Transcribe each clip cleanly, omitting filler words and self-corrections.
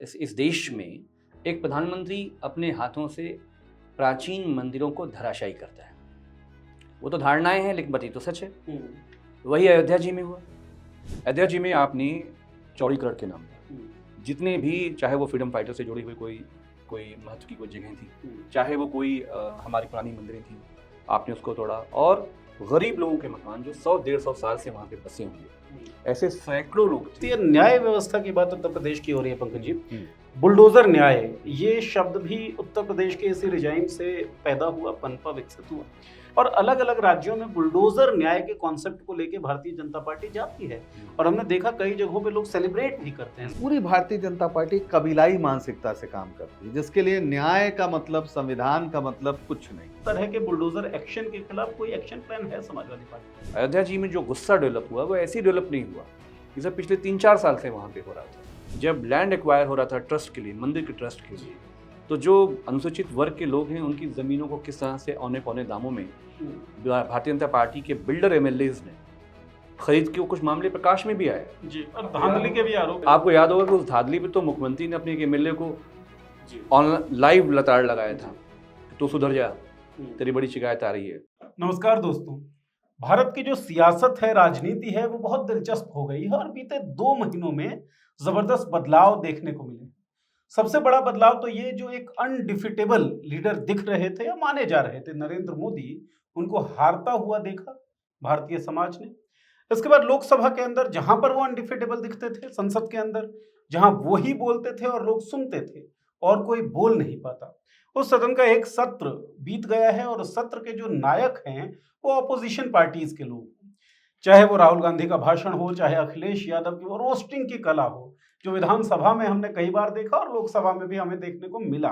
इस देश में एक प्रधानमंत्री अपने हाथों से प्राचीन मंदिरों को धराशायी करता है। वो तो धारणाएं हैं, लेकिन बात तो सच है। वही अयोध्या जी में हुआ। अयोध्या जी में आपने चौड़ीगढ़ के नाम पर जितने भी, चाहे वो फ्रीडम फाइटर से जुड़ी हुई कोई महत्व की कोई जगह थी, चाहे वो कोई हमारी पुरानी मंदिरें थी, आपने उसको तोड़ा। और गरीब लोगों के मकान जो 100-150 साल से वहाँ पे बसे होंगे, ऐसे सैकड़ों लोग थे। न्याय व्यवस्था की बात उत्तर प्रदेश की हो रही है पंकज जी। बुलडोजर न्याय, ये शब्द भी उत्तर प्रदेश के इसी रिजाइन से पैदा हुआ, पनपा, विकसित हुआ। और अलग अलग राज्यों में बुलडोजर न्याय के कॉन्सेप्ट को लेकर भारतीय जनता पार्टी जाती है, और हमने देखा कई जगहों पे लोग सेलिब्रेट भी करते हैं। पूरी भारतीय जनता पार्टी कबीलाई मानसिकता से काम करती है, जिसके लिए न्याय का मतलब, संविधान का मतलब कुछ नहीं। तरह के बुलडोजर एक्शन के खिलाफ कोई एक्शन प्लान है समाजवादी पार्टी? अयोध्या जी में जो गुस्सा डेवलप हुआ वो ऐसे डेवलप नहीं हुआ, ये सब पिछले 3-4 साल से वहाँ पे हो रहा था। जब लैंड एक्वायर हो रहा था ट्रस्ट के लिए, मंदिर के ट्रस्ट के लिए, तो जो अनुसूचित वर्ग के लोग हैं उनकी ज़मीनों को किस तरह से औने पौने दामों में भारतीय जनता पार्टी के बिल्डर एमएलएज ने खरीद के, कुछ मामले प्रकाश में भी आए जी, और धांधली के भी आरोप। आपको याद होगा कि उस धांधली पे तो मुख्यमंत्री ने अपने एक एमएलए को ऑनलाइन लाइव लताड़ लगाया था, तो सुधर जा, तेरी बड़ी शिकायत आ रही है। नमस्कार दोस्तों, भारत की जो सियासत है, राजनीति है, वो बहुत दिलचस्प हो गई है और बीते 2 महीनों में जबरदस्त बदलाव देखने को मिले। सबसे बड़ा बदलाव तो ये, जो एक अनडिफिटेबल लीडर दिख रहे थे या माने जा रहे थे नरेंद्र मोदी, उनको हारता हुआ देखा भारतीय समाज ने। इसके बाद लोकसभा के अंदर जहां पर वो अनडिफिटेबल दिखते थे, संसद के अंदर जहां वो ही बोलते थे और लोग सुनते थे और कोई बोल नहीं पाता, उस सदन का एक सत्र बीत गया है और उस सत्र के जो नायक हैं वो अपोजिशन पार्टीज के लोग, चाहे वो राहुल गांधी का भाषण हो, चाहे अखिलेश यादव की वो रोस्टिंग की कला हो, जो विधानसभा में हमने कई बार देखा और लोकसभा में भी हमें देखने को मिला।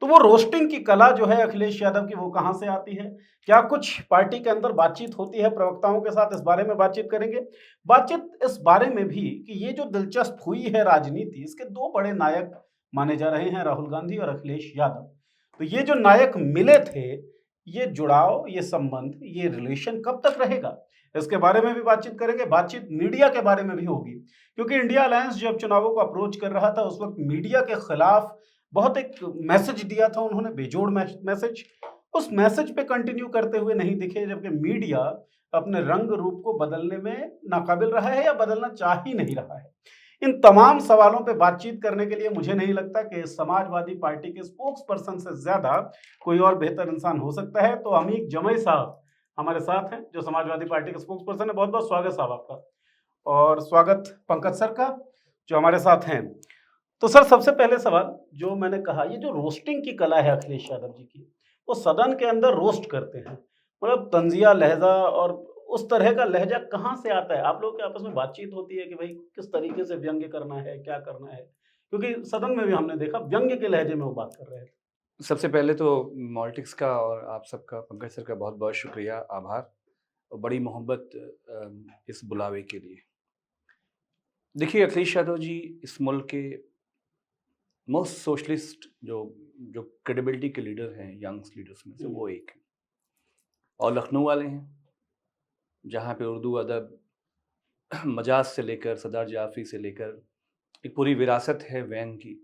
तो वो रोस्टिंग की कला जो है अखिलेश यादव की, वो कहां से आती है? क्या कुछ पार्टी के अंदर बातचीत होती है प्रवक्ताओं के साथ? इस बारे में बातचीत करेंगे। बातचीत इस बारे में भी कि ये जो दिलचस्प हुई है राजनीति, इसके 2 बड़े नायक माने जा रहे हैं, राहुल गांधी और अखिलेश यादव। तो ये जो नायक मिले थे, ये जुड़ाव, ये संबंध, ये रिलेशन कब तक रहेगा, इसके बारे में भी बातचीत करेंगे। बातचीत मीडिया के बारे में भी होगी, क्योंकि इंडिया अलायंस जब चुनावों को अप्रोच कर रहा था, उस वक्त मीडिया के खिलाफ बहुत एक मैसेज दिया था उन्होंने, बेजोड़ मैसेज। उस मैसेज पे कंटिन्यू करते हुए नहीं दिखे, जबकि मीडिया अपने रंग रूप को बदलने में नाकाबिल रहा है या बदलना चाह ही नहीं रहा है। इन तमाम सवालों पे बातचीत करने के लिए मुझे नहीं लगता कि समाजवादी पार्टी के स्पोक्स पर्सन से ज्यादा कोई और बेहतर इंसान हो सकता है। तो अमीक जमई साहब हमारे साथ हैं, जो समाजवादी पार्टी के स्पोक्स पर्सन है। बहुत बहुत स्वागत साहब आपका, और स्वागत पंकज सर का, जो हमारे साथ हैं। तो सर, सबसे पहले सवाल, जो मैंने कहा, ये जो रोस्टिंग की कला है अखिलेश यादव जी की, वो सदन के अंदर रोस्ट करते हैं, मतलब तंजिया लहजा, और उस तरह का लहजा कहाँ से आता है? आप लोग के आपस में बातचीत होती है कि भाई किस तरीके से व्यंग्य करना है, क्या करना है? क्योंकि सदन में भी हमने देखा व्यंग्य के लहजे में वो बात कर रहे थे। सबसे पहले तो मॉल्टिक्स का और आप सबका, पंकज सर का बहुत बहुत शुक्रिया, आभार और बड़ी मोहब्बत इस बुलावे के लिए। देखिए, अखिलेश यादव जी इस मुल्क के मोस्ट सोशलिस्ट जो क्रेडिबिलिटी के लीडर हैं, यंग्स लीडर्स में से वो एक हैं, और लखनऊ वाले हैं, जहाँ पे उर्दू अदब मजाज से लेकर सरदार जाफरी से लेकर एक पूरी विरासत है व्यंग की।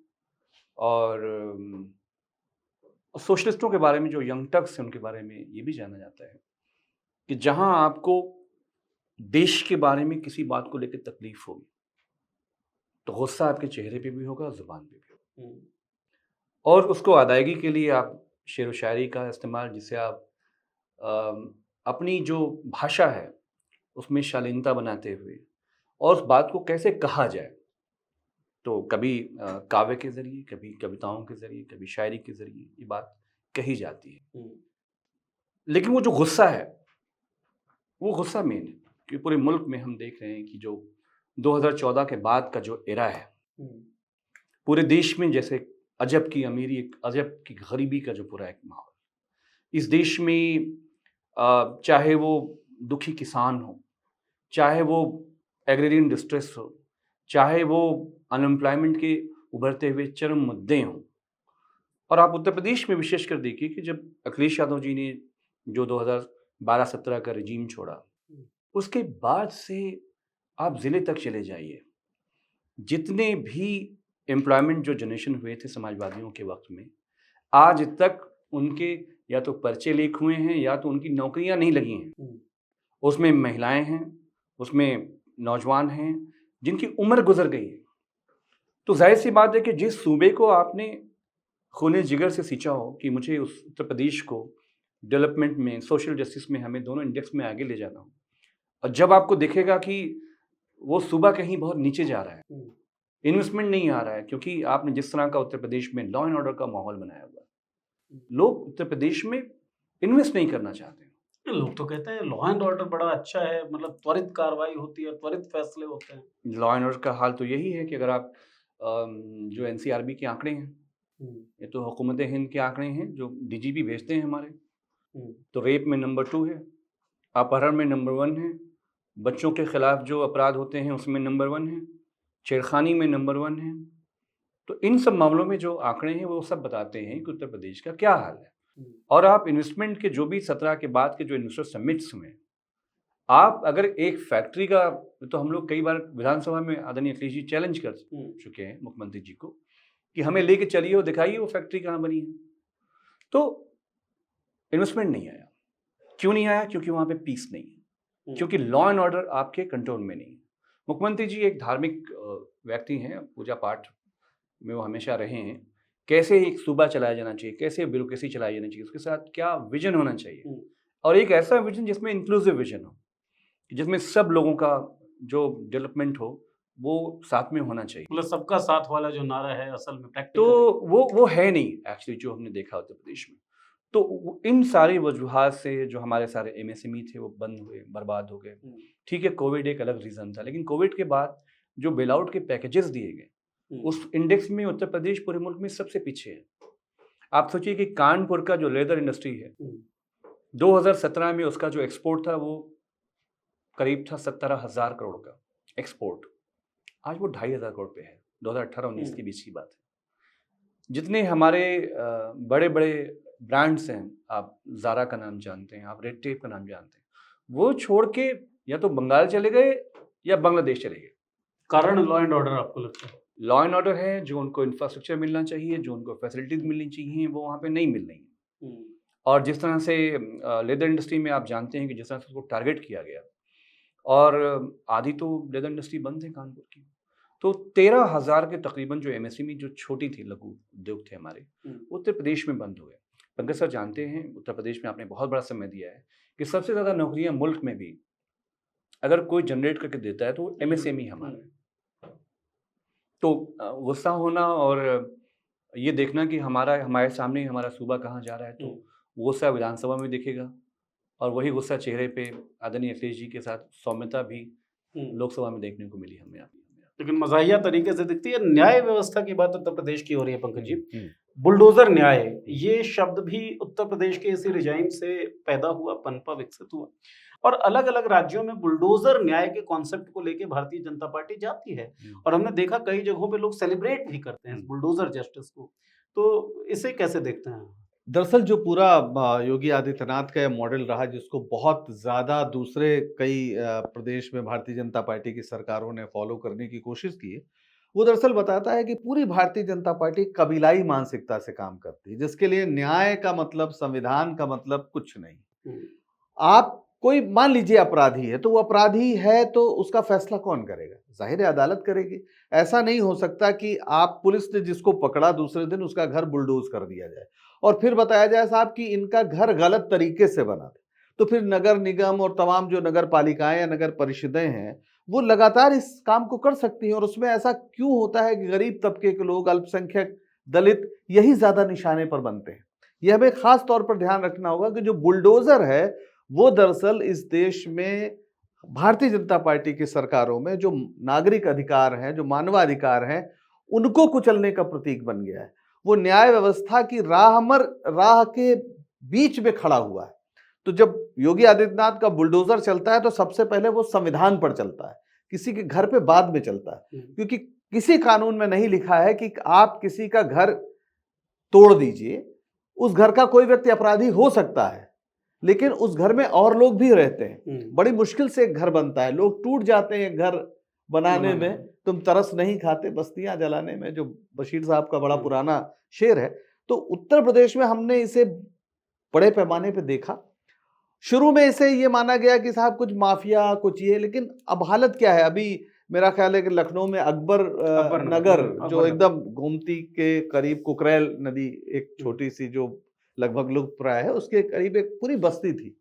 और सोशलिस्टों के बारे में, जो यंग टक्स हैं, उनके बारे में ये भी जाना जाता है कि जहाँ आपको देश के बारे में किसी बात को लेकर तकलीफ होगी, तो गुस्सा आपके चेहरे पे भी होगा, जुबान पे भी होगा, और उसको अदायगी के लिए आप शेर व शायरी का इस्तेमाल, जिसे आप अपनी जो भाषा है उसमें शालीनता बनाते हुए, और उस बात को कैसे कहा जाए, तो कभी काव्य के ज़रिए, कभी कविताओं के ज़रिए, कभी शायरी के ज़रिए ये बात कही जाती है। लेकिन वो जो गुस्सा है, वो गुस्सा मेन है कि पूरे मुल्क में हम देख रहे हैं कि जो 2014 के बाद का जो एरा है, पूरे देश में जैसे अजब की अमीरी, अजब की गरीबी का जो पूरा एक माहौल, इस देश में चाहे वो दुखी किसान हो, चाहे वो एग्रेरियन डिस्ट्रेस हो, चाहे वो अनएम्प्लॉयमेंट के उभरते हुए चरम मुद्दे हों। और आप उत्तर प्रदेश में विशेषकर देखिए कि जब अखिलेश यादव जी ने जो 2012-17 का रिजीम छोड़ा, उसके बाद से आप ज़िले तक चले जाइए, जितने भी एम्प्लॉयमेंट जो जनरेशन हुए थे समाजवादियों के वक्त में, आज तक उनके या तो पर्चे लीक हुए हैं या तो उनकी नौकरियां नहीं लगी हैं। उसमें महिलाएं हैं, उसमें नौजवान हैं जिनकी उम्र गुजर गई है। तो जाहिर सी बात है कि जिस सूबे को आपने खूने जिगर से सींचा हो कि मुझे उस उत्तर प्रदेश को डेवलपमेंट में, सोशल जस्टिस में, हमें दोनों इंडेक्स में आगे ले जाना हो, और जब आपको दिखेगा कि वो सूबा कहीं बहुत नीचे जा रहा है, इन्वेस्टमेंट नहीं आ रहा है, क्योंकि आपने जिस तरह का उत्तर प्रदेश में लॉ एंड ऑर्डर का माहौल बनाया हुआ है, लोग उत्तर प्रदेश में इन्वेस्ट नहीं करना चाहते। लोग तो कहते हैं लॉ एंड ऑर्डर बड़ा अच्छा है, मतलब त्वरित कार्रवाई होती है, त्वरित फैसले होते हैं। लॉ एंड ऑर्डर का हाल तो यही है कि अगर आप जो एनसीआरबी के आंकड़े हैं, ये तो हुकूमत हिंद के आंकड़े हैं जो डीजीपी भेजते हैं हमारे, तो रेप में नंबर 2 है, अपहरण में नंबर 1 है, बच्चों के खिलाफ जो अपराध होते हैं उसमें नंबर 1 है, छेड़खानी में नंबर 1 है। तो इन सब मामलों में जो आंकड़े हैं वो सब बताते हैं कि उत्तर प्रदेश का क्या हाल है। और आप इन्वेस्टमेंट के जो भी 17 के बाद के जो इन्वेस्टर समिट्स हुए, आप अगर एक फैक्ट्री का, तो हम लोग कई बार विधानसभा में आदरणीय अखिलेश जी चैलेंज कर चुके हैं मुख्यमंत्री जी को कि हमें लेके चलिए और दिखाइए वो फैक्ट्री कहाँ बनी है। तो इन्वेस्टमेंट नहीं आया। क्यों नहीं आया? क्योंकि वहाँ पे पीस नहीं है, क्योंकि लॉ एंड ऑर्डर आपके कंट्रोल में नहीं है। मुख्यमंत्री जी एक धार्मिक व्यक्ति हैं, पूजा पाठ में वो हमेशा रहे हैं। कैसे एक सूबा चलाया जाना चाहिए, कैसे ब्यूरोक्रेसी चलाई जानी चाहिए, उसके साथ क्या विजन होना चाहिए, और एक ऐसा विजन जिसमें इंक्लूसिव विजन हो, जिसमें सब लोगों का जो डेवलपमेंट हो वो साथ में होना चाहिए। मतलब सबका साथ वाला जो नारा है असल में तो प्रैक्टिकल वो है नहीं एक्चुअली, जो हमने देखा उत्तर प्रदेश में। तो इन सारी वजूहात से जो हमारे सारे एमएसएमई थे वो बंद हुए, बर्बाद हो गए। ठीक है, कोविड एक अलग रीज़न था, लेकिन कोविड के बाद जो बेल आउट के पैकेजेस दिए गए, उस इंडेक्स में उत्तर प्रदेश पूरे मुल्क में सबसे पीछे है। आप सोचिए कि कानपुर का जो लेदर इंडस्ट्री है, 2017 में उसका जो एक्सपोर्ट था वो करीब था 17,000 करोड़ का एक्सपोर्ट, आज वो 2,500 करोड़ पे है। 2018-19 के बीच की बात है। जितने हमारे बड़े बड़े ब्रांड्स हैं, आप ज़ारा का नाम जानते हैं, आप रेड टेप का नाम जानते हैं, वो छोड़ के या तो बंगाल चले गए या बांग्लादेश चले गए। कारण लॉ एंड ऑर्डर आपको लगता है? लॉ एंड ऑर्डर है, जो उनको इंफ्रास्ट्रक्चर मिलना चाहिए, जो उनको फैसिलिटीज़ मिलनी चाहिए, वो वहाँ पे नहीं मिल रही हैं। और जिस तरह से लेदर इंडस्ट्री में आप जानते हैं कि जिस तरह से उसको टारगेट किया गया, और आधी तो लेदर इंडस्ट्री बंद है कानपुर की। तो 13,000 के तकरीबन जो एमएसएमई जो छोटी थी, लघु उद्योग थे हमारे, उत्तर प्रदेश में बंद हो गए। पंकज सर जानते हैं, उत्तर प्रदेश में आपने बहुत बड़ा समय दिया है कि सबसे ज़्यादा नौकरियां मुल्क में भी अगर कोई जनरेट करके देता है तो एमएसएमई हमारा है। तो गुस्सा होना और ये देखना कि हमारे सामने हमारा सूबा कहाँ जा रहा है, तो गुस्सा विधानसभा में दिखेगा, और वही गुस्सा चेहरे पे आदरणीय अखिलेश जी के साथ सौम्यता भी लोकसभा में देखने को मिली हमें। लेकिन मज़ाहिया तरीके से दिखती है। न्याय व्यवस्था की बात उत्तर प्रदेश की हो रही है पंकज जी। बुलडोजर न्याय, ये शब्द भी उत्तर प्रदेश के इसी रिजाइम से पैदा हुआ, पनपा, विकसित हुआ, और अलग अलग राज्यों में बुलडोजर न्याय के कॉन्सेप्ट को लेके भारतीय जनता पार्टी जाती है, और हमने देखा कई जगहों पे लोग सेलिब्रेट भी करते हैं बुलडोजर जस्टिस को। तो इसे कैसे देखते हैं? दरअसल जो पूरा योगी आदित्यनाथ का मॉडल रहा, जिसको बहुत ज़्यादा दूसरे कई प्रदेश में भारतीय जनता पार्टी की सरकारों ने फॉलो करने की कोशिश की है, वो दरअसल बताता है कि पूरी भारतीय जनता पार्टी कबीलाई मानसिकता से काम करती है, जिसके लिए न्याय का मतलब, संविधान का मतलब कुछ नहीं। आप कोई मान लीजिए अपराधी है, तो वो अपराधी है तो उसका फैसला कौन करेगा? जाहिर है अदालत करेगी। ऐसा नहीं हो सकता कि आप पुलिस ने जिसको पकड़ा दूसरे दिन उसका घर बुलडोज कर दिया जाए और फिर बताया जाए साहब कि इनका घर गलत तरीके से बना था। तो फिर नगर निगम और तमाम जो नगर पालिकाएं या नगर परिषदें हैं वो लगातार इस काम को कर सकती हैं, और उसमें ऐसा क्यों होता है कि गरीब तबके के लोग, अल्पसंख्यक, दलित यही ज्यादा निशाने पर बनते हैं? यह हमें खास तौर पर ध्यान रखना होगा कि जो बुलडोजर है वो दरअसल इस देश में भारतीय जनता पार्टी की सरकारों में जो नागरिक अधिकार हैं, जो मानवाधिकार हैं, उनको कुचलने का प्रतीक बन गया है। वो न्याय व्यवस्था की राह के बीच में खड़ा हुआ है। तो जब योगी आदित्यनाथ का बुलडोजर चलता है तो सबसे पहले वो संविधान पर चलता है, किसी के घर पे बाद में चलता है, क्योंकि किसी कानून में नहीं लिखा है कि आप किसी का घर तोड़ दीजिए। उस घर का कोई व्यक्ति अपराधी हो सकता है, लेकिन उस घर में और लोग भी रहते हैं। बड़ी मुश्किल से एक घर बनता है, लोग टूट जाते हैं घर बनाने बनाने में तुम तरस नहीं खाते, बस्तियां जलाने में, जो बशीर साहब का बड़ा पुराना शेर है। तो उत्तर प्रदेश में हमने इसे बड़े पैमाने पे देखा। शुरू में इसे ये माना गया कि साहब कुछ माफिया कुछ ये, लेकिन अब हालत क्या है? अभी मेरा ख्याल है कि लखनऊ में अकबर नगर जो एकदम गोमती के करीब, कुकरेल नदी एक छोटी सी जो लगभग लुप्त प्राय है, उसके करीब एक पूरी बस्ती थी।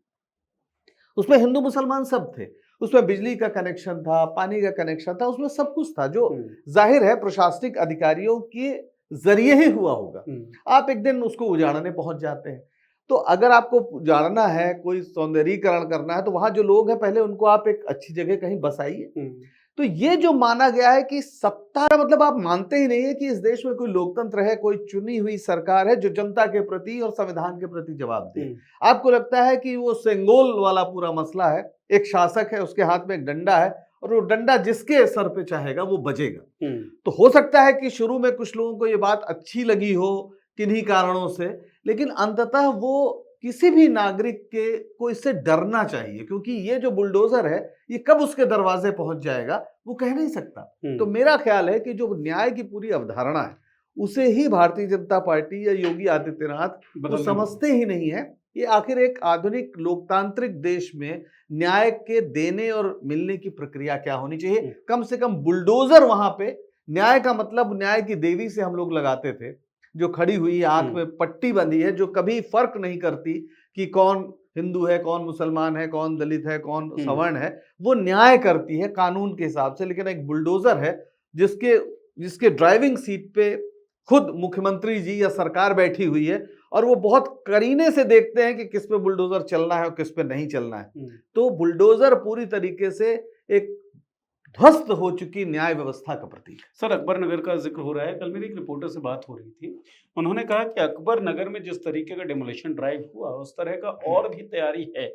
उसमें हिंदू मुसलमान सब थे। उसमें बिजली का कनेक्शन था, पानी का कनेक्शन था, उसमें सब कुछ था, जो जाहिर है प्रशासनिक अधिकारियों के जरिए ही हुआ होगा। आप एक दिन उसको उजाड़ने पहुंच जाते हैं। तो अगर आपको उजाड़ना है, कोई सौंदर्यीकरण करना है, तो वहां जो लोग हैं पहले उनको आप एक अच्छी जगह कहीं बसाइए। तो ये जो माना गया है कि सत्ता का मतलब आप मानते ही नहीं है कि इस देश में कोई लोकतंत्र है, कोई चुनी हुई सरकार है जो जनता के प्रति और संविधान के प्रति जवाब दे। आपको लगता है कि वो सेंगोल वाला पूरा मसला है, एक शासक है, उसके हाथ में एक डंडा है और वो डंडा जिसके सर पे चाहेगा वो बजेगा। तो हो सकता है कि शुरू में कुछ लोगों को ये बात अच्छी लगी हो किन्हीं कारणों से, लेकिन अंततः वो किसी भी नागरिक के को इससे डरना चाहिए, क्योंकि ये जो बुलडोजर है ये कब उसके दरवाजे पहुंच जाएगा वो कह नहीं सकता। तो मेरा ख्याल है कि जो न्याय की पूरी अवधारणा है उसे ही भारतीय जनता पार्टी या योगी आदित्यनाथ वो समझते ही नहीं है। ये आखिर एक आधुनिक लोकतांत्रिक देश में न्याय के देने और मिलने की प्रक्रिया क्या होनी चाहिए। कम से कम बुलडोजर वहां पे, न्याय का मतलब न्याय की देवी से हम लोग लगाते थे, जो खड़ी हुई आंख में पट्टी बंधी है, जो कभी फर्क नहीं करती कि कौन हिंदू है, कौन मुसलमान है, कौन दलित है, कौन सवर्ण है, वो न्याय करती है कानून के हिसाब से। लेकिन एक बुलडोजर है जिसके ड्राइविंग सीट पे खुद मुख्यमंत्री जी या सरकार बैठी हुई है और वो बहुत करीने से देखते हैं कि किस पे बुलडोजर चलना है और किस पे नहीं चलना है। तो बुलडोजर पूरी तरीके से एक ध्वस्त हो चुकी न्याय व्यवस्था का प्रतीक। सर, अकबर नगर का जिक्र हो रहा है। कल मेरी एक रिपोर्टर से बात हो रही थी, उन्होंने कहा कि अकबर नगर में जिस तरीके का डेमोलिशन ड्राइव हुआ उस तरह का और भी तैयारी है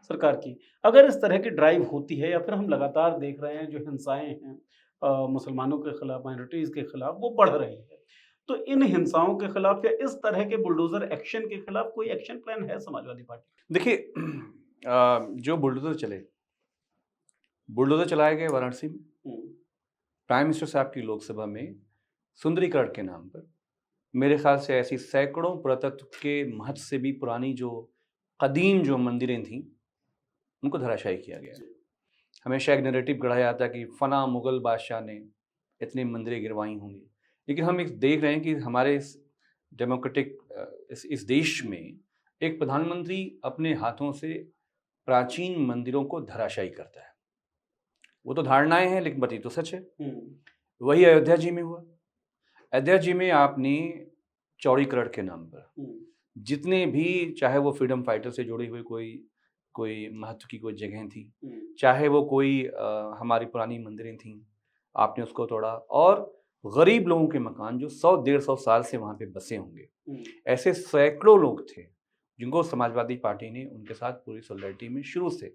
सरकार की। अगर इस तरह की ड्राइव होती है या फिर हम लगातार देख रहे हैं जो हिंसाएं हैं मुसलमानों के खिलाफ, माइनॉरिटीज के खिलाफ, वो बढ़ रही है, तो इन हिंसाओं के खिलाफ या इस तरह के बुलडोजर एक्शन के खिलाफ कोई एक्शन प्लान है समाजवादी पार्टी? देखिए, जो बुलडोजर चलाए गए वाराणसी में, प्राइम मिनिस्टर साहब की लोकसभा में सुंदरीकरण के नाम पर मेरे ख्याल से ऐसी सैकड़ों पुरातत्व के महत्व से भी पुरानी जो कदीम जो मंदिरें थीं उनको धराशायी किया गया। हमेशा एक नैरेटिव गढ़ा जाता कि फना मुगल बादशाह ने इतनी मंदिरें गिरवाई होंगी, लेकिन हम देख रहे हैं कि हमारे इस डेमोक्रेटिक इस देश में एक प्रधानमंत्री अपने हाथों से प्राचीन मंदिरों को धराशायी करता है। वो तो धारणाएं हैं, लेकिन बात तो सच है। वही अयोध्या जी में हुआ। अयोध्या जी में आपने चौड़ीकरण के नाम पर जितने भी, चाहे वो फ्रीडम फाइटर से जुड़ी हुई कोई महत्व की कोई जगह थी, चाहे वो कोई हमारी पुरानी मंदिरें थीं, आपने उसको तोड़ा। और गरीब लोगों के मकान जो 100-150 साल से वहाँ पे बसे होंगे, ऐसे सैकड़ों लोग थे जिनको समाजवादी पार्टी ने उनके साथ पूरी सोलिडारिटी में शुरू से,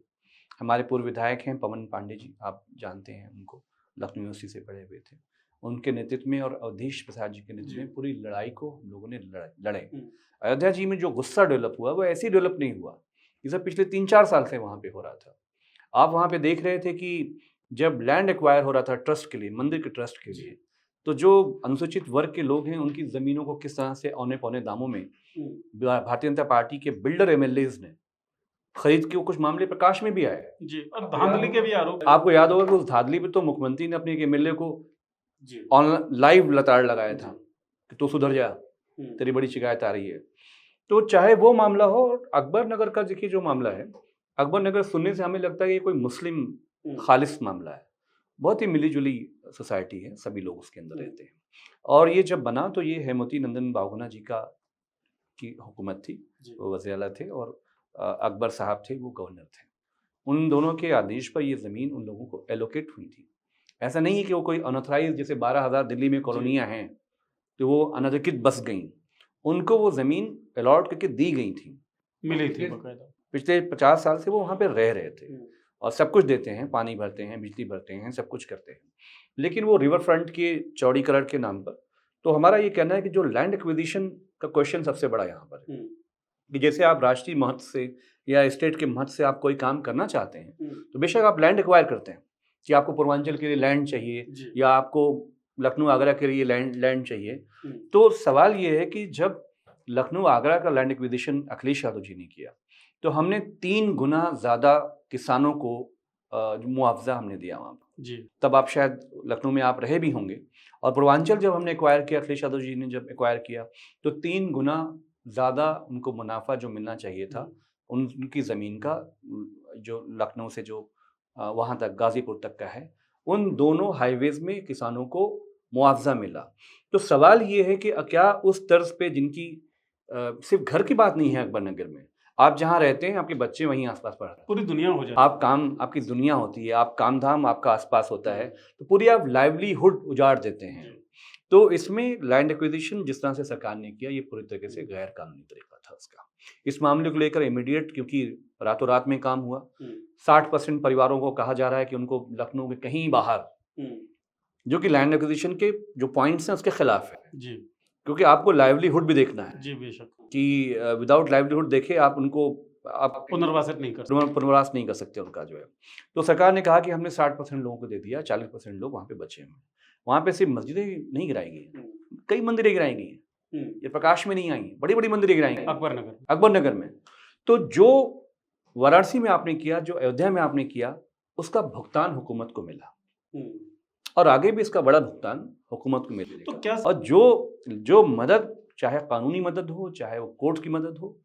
हमारे पूर्व विधायक हैं पवन पांडे जी, आप जानते हैं उनको, लखनऊ यूनिवर्सिटी से पढ़े हुए थे, उनके नेतृत्व में और अवधेश प्रसाद जी के नेतृत्व में पूरी लड़ाई को हम लोगों ने लड़े। अयोध्या जी में जो गुस्सा डेवलप हुआ वो ऐसे डेवलप नहीं हुआ, ये सब पिछले 3-4 साल से वहाँ पे हो रहा था। आप वहाँ पे देख रहे थे कि जब लैंड एक्वायर हो रहा था ट्रस्ट के लिए, मंदिर के ट्रस्ट के लिए, तो जो अनुसूचित वर्ग के लोग हैं उनकी ज़मीनों को किस तरह से औने पौने दामों में भारतीय जनता पार्टी के बिल्डर एमएलएज ने खरीद के, कुछ मामले प्रकाश में भी आए जी, और धांधली के भी आरोप। आपको याद होगा कि उस धांधली पे तो मुख्यमंत्री ने अपने एक एमएलए को ऑनलाइन लाइव लताड़ लगाया था कि तू सुधर जा, तेरी बड़ी शिकायत आ रही है। तो चाहे वो मामला हो, अकबर नगर का देखिए जो मामला है, अकबर नगर सुनने से हमें लगता है कि ये कोई मुस्लिम खालिस मामला है। बहुत ही मिलीजुली सोसाइटी है, सभी लोग उसके अंदर रहते हैं। और ये जब बना तो ये हेमवती नंदन बहुगुणा जी की हुकूमत थी, वो वज़ीर आला थे और अकबर साहब थे, वो गवर्नर थे। उन दोनों के आदेश पर ये ज़मीन उन लोगों को एलोकेट हुई थी। ऐसा नहीं है कि वो कोई अनऑथराइज, जैसे 12,000 दिल्ली में कॉलोनियाँ हैं तो वो अनधिकृत बस गई, उनको वो ज़मीन अलॉट करके दी गई थी, मिली थी बकायदा। पिछले 50 साल से वो वहाँ पे रह रहे थे और सब कुछ देते हैं, पानी भरते हैं, बिजली भरते हैं, सब कुछ करते हैं। लेकिन वो रिवर फ्रंट के चौड़ीकरण के नाम पर, तो हमारा ये कहना है कि जो लैंड एक्विजिशन का क्वेश्चन सबसे बड़ा यहाँ पर है कि जैसे आप राष्ट्रीय महत्व से या स्टेट के महत्व से आप कोई काम करना चाहते हैं तो बेशक आप लैंड एक्वायर करते हैं, कि आपको पूर्वांचल के लिए लैंड चाहिए जी। या आपको लखनऊ आगरा के लिए लैंड चाहिए। हम्म, तो सवाल ये है कि जब लखनऊ आगरा का लैंड एक्विजिशन अखिलेश यादव जी ने किया तो हमने 3 गुना ज़्यादा किसानों को मुआवजा हमने दिया वहाँ पर। जी। तब आप शायद लखनऊ में आप रहे भी होंगे। और पूर्वांचल जब हमने एक्वायर किया, अखिलेश यादव जी ने जब एक्वायर किया तो 3 गुना ज़्यादा उनको मुनाफा जो मिलना चाहिए था उनकी ज़मीन का, जो लखनऊ से जो वहाँ तक गाज़ीपुर तक का है, उन दोनों हाईवेज़ में किसानों को मुआवजा मिला। तो सवाल ये है कि क्या उस तर्ज पे जिनकी सिर्फ घर की बात नहीं है अकबर नगर में, आप जहाँ रहते हैं आपके बच्चे वहीं आसपास पढ़ रहे हैं, पूरी दुनिया हो जाए। आप काम, आपकी दुनिया होती है, आप काम धाम आपका आसपास होता है, तो पूरी आप लाइवलीहुड उजाड़ देते हैं। तो इसमें लैंड एक्विजिशन जिस तरह से सरकार ने किया ये पूरी तरीके से गैर कानूनी तरीका था उसका। इस मामले को लेकर इमीडिएट, क्योंकि रातों रात में काम हुआ, 60% परिवारों को कहा जा रहा है कि उनको लखनऊ के कहीं बाहर, जो कि लैंड एक्विजिशन के जो पॉइंट्स हैं उसके खिलाफ है, जी। क्योंकि आपको लाइवलीहुड भी देखना है जी बेशक। कि विदाउट लाइवलीहुड देखे आप उनको आप पुनर्वासित नहीं कर सकते। पुनर्वास नहीं कर सकते उनका जो है। तो सरकार ने कहा कि हमने 60% लोगों को दे दिया, 40% लोग वहाँ पे बचे हैं। वहाँ पे सिर्फ मस्जिदें नहीं गिराई गई हैं, कई मंदिरें गिराई गई हैं, ये प्रकाश में नहीं आई, बड़ी बड़ी मंदिरें गिराई गई अकबर नगर में। तो जो वाराणसी में आपने किया, जो अयोध्या में आपने किया, उसका भुगतान हुकूमत को मिला और आगे भी इसका बड़ा भुगतान हुकूमत को मिलेगा। तो क्या और जो मदद, चाहे कानूनी मदद हो चाहे वो कोर्ट की मदद हो,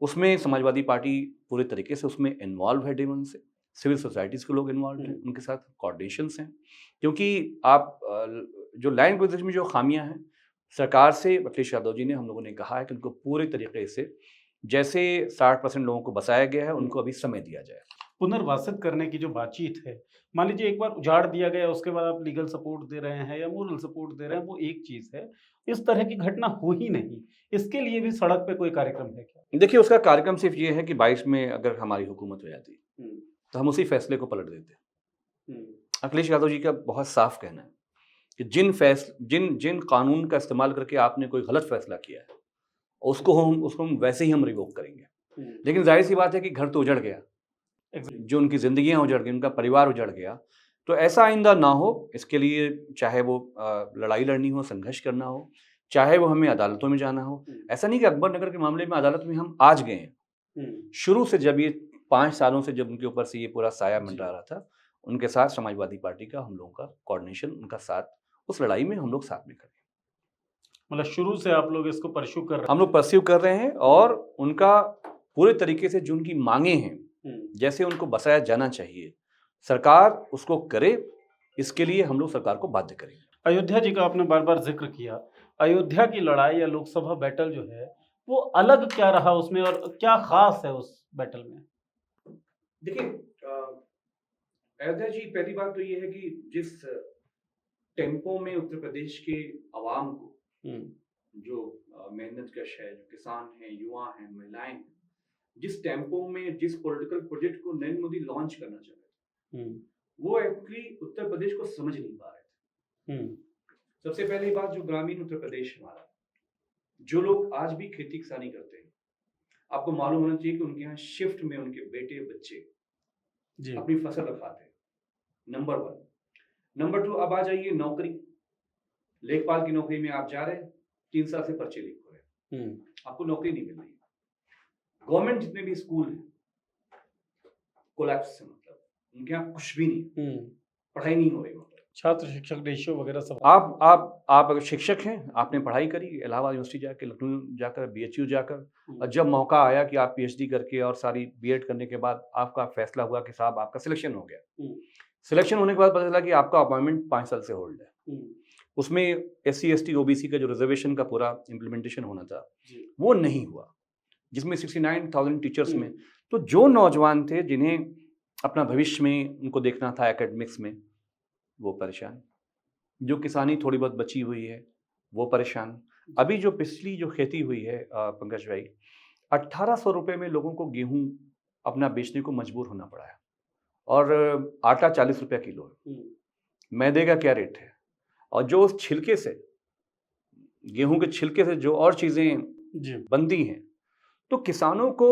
उसमें समाजवादी पार्टी पूरे तरीके से उसमें इन्वॉल्व है। डे वन से सिविल सोसाइटीज़ के लोग इन्वॉल्व हैं, उनके साथ कोऑर्डिनेशंस हैं। क्योंकि आप जो लैंड एक्विजिशन में जो खामियां हैं, सरकार से अखिलेश यादव जी ने, हम लोगों ने कहा है कि उनको पूरे तरीके से जैसे 60% लोगों को बसाया गया है उनको अभी समय दिया जाए। पुनर्वासित करने की जो बातचीत है, मान लीजिए एक बार उजाड़ दिया गया, उसके बाद आप लीगल सपोर्ट दे रहे हैं या मोरल सपोर्ट दे रहे हैं, वो एक चीज है। इस तरह की घटना हो ही नहीं, इसके लिए भी सड़क पे कोई कार्यक्रम है क्या? देखिए, उसका कार्यक्रम सिर्फ ये है कि 22 में अगर हमारी हुकूमत हो जाती तो हम उसी फैसले को पलट देते। अखिलेश यादव जी का बहुत साफ कहना है कि जिन कानून का इस्तेमाल करके आपने कोई गलत फैसला किया है उसको हम वैसे ही हम रिवोक करेंगे। लेकिन जाहिर सी बात है कि घर तो उजड़ गया, जो उनकी जिंदगियां उजड़ गई, उनका परिवार उजड़ गया, तो ऐसा आइंदा ना हो, इसके लिए चाहे वो लड़ाई लड़नी हो, संघर्ष करना हो, चाहे वो हमें अदालतों में जाना हो। ऐसा नहीं कि अकबर नगर के मामले में अदालत में हम आज गए हैं। शुरू से जब ये 5 सालों से जब उनके ऊपर से ये पूरा साया मंडरा रहा था, उनके साथ समाजवादी पार्टी का, हम लोगों का कोऑर्डिनेशन, उनका साथ, उस लड़ाई में हम लोग साथ में खड़े। मतलब शुरू से आप लोग इसको परस्यू कर रहे हैं? हम लोग परस्यू कर रहे हैं और उनका पूरे तरीके से जो उनकी मांगे हैं, जैसे उनको बसाया जाना चाहिए, सरकार उसको करे, इसके लिए हम लोग सरकार को बाध्य करेंगे। अयोध्या जी का आपने बार बार जिक्र किया, अयोध्या की लड़ाई या लोकसभा बैटल जो है वो अलग क्या रहा उसमें और क्या खास है उस बैटल में? देखिए, अयोध्या जी, पहली बात तो ये है कि जिस टेम्पो में उत्तर प्रदेश के अवाम को, जो मेहनतकश है, जो किसान हैं, युवा हैं, महिलाएं हैं, जिस टेम्पो में जिस पॉलिटिकल प्रोजेक्ट को नरेंद्र मोदी लॉन्च करना चाह रहे थे, वो एक्चुअली उत्तर प्रदेश को समझ नहीं पा रहे थे। सबसे पहली बात, जो ग्रामीण उत्तर प्रदेश हमारा, जो लोग आज भी खेती किसानी करते हैं, आपको मालूम होना चाहिए कि उनके यहाँ शिफ्ट में उनके बेटे बच्चे अपनी फसल रखवाते हैं। नंबर 1। नंबर 2, अब आ जाइए नौकरी, लेखपाल की नौकरी में आप जा रहे हैं, 3 साल से पर्चे लीक हो रहे हैं, आपको नौकरी नहीं मिल रही। गवर्नमेंट जितने भी स्कूल हैं कोलैप्स से, मतलब उनके यहाँ कुछ भी नहीं, पढ़ाई नहीं हो रही, मतलब छात्र शिक्षक रेशियो वगैरह सब। आप अगर शिक्षक हैं, आपने पढ़ाई करी इलाहाबाद यूनिवर्सिटी जाकर, लखनऊ जाकर, BHU जाकर, और जब मौका आया कि आप PhD करके और सारी B.Ed करने के बाद आपका फैसला हुआ कि साहब आपका सिलेक्शन हो गया, सिलेक्शन होने के बाद पता चला कि आपका अपॉइंटमेंट 5 साल से होल्ड है, उसमें SC ST OBC का जो रिजर्वेशन का पूरा इम्प्लीमेंटेशन होना था वो नहीं हुआ, जिसमें 69,000 टीचर्स में, तो जो नौजवान थे जिन्हें अपना भविष्य में उनको देखना था एकेडमिक्स में, वो परेशान। जो किसानी थोड़ी बहुत बची हुई है वो परेशान। अभी जो पिछली जो खेती हुई है पंकज भाई, 1800 रुपये में लोगों को गेहूं अपना बेचने को मजबूर होना पड़ा है, और आटा 40 रुपये किलो है। मैदे का क्या रेट है, और जो उस छिलके से, गेहूं के छिलके से जो और चीज़ें बनती हैं, तो किसानों को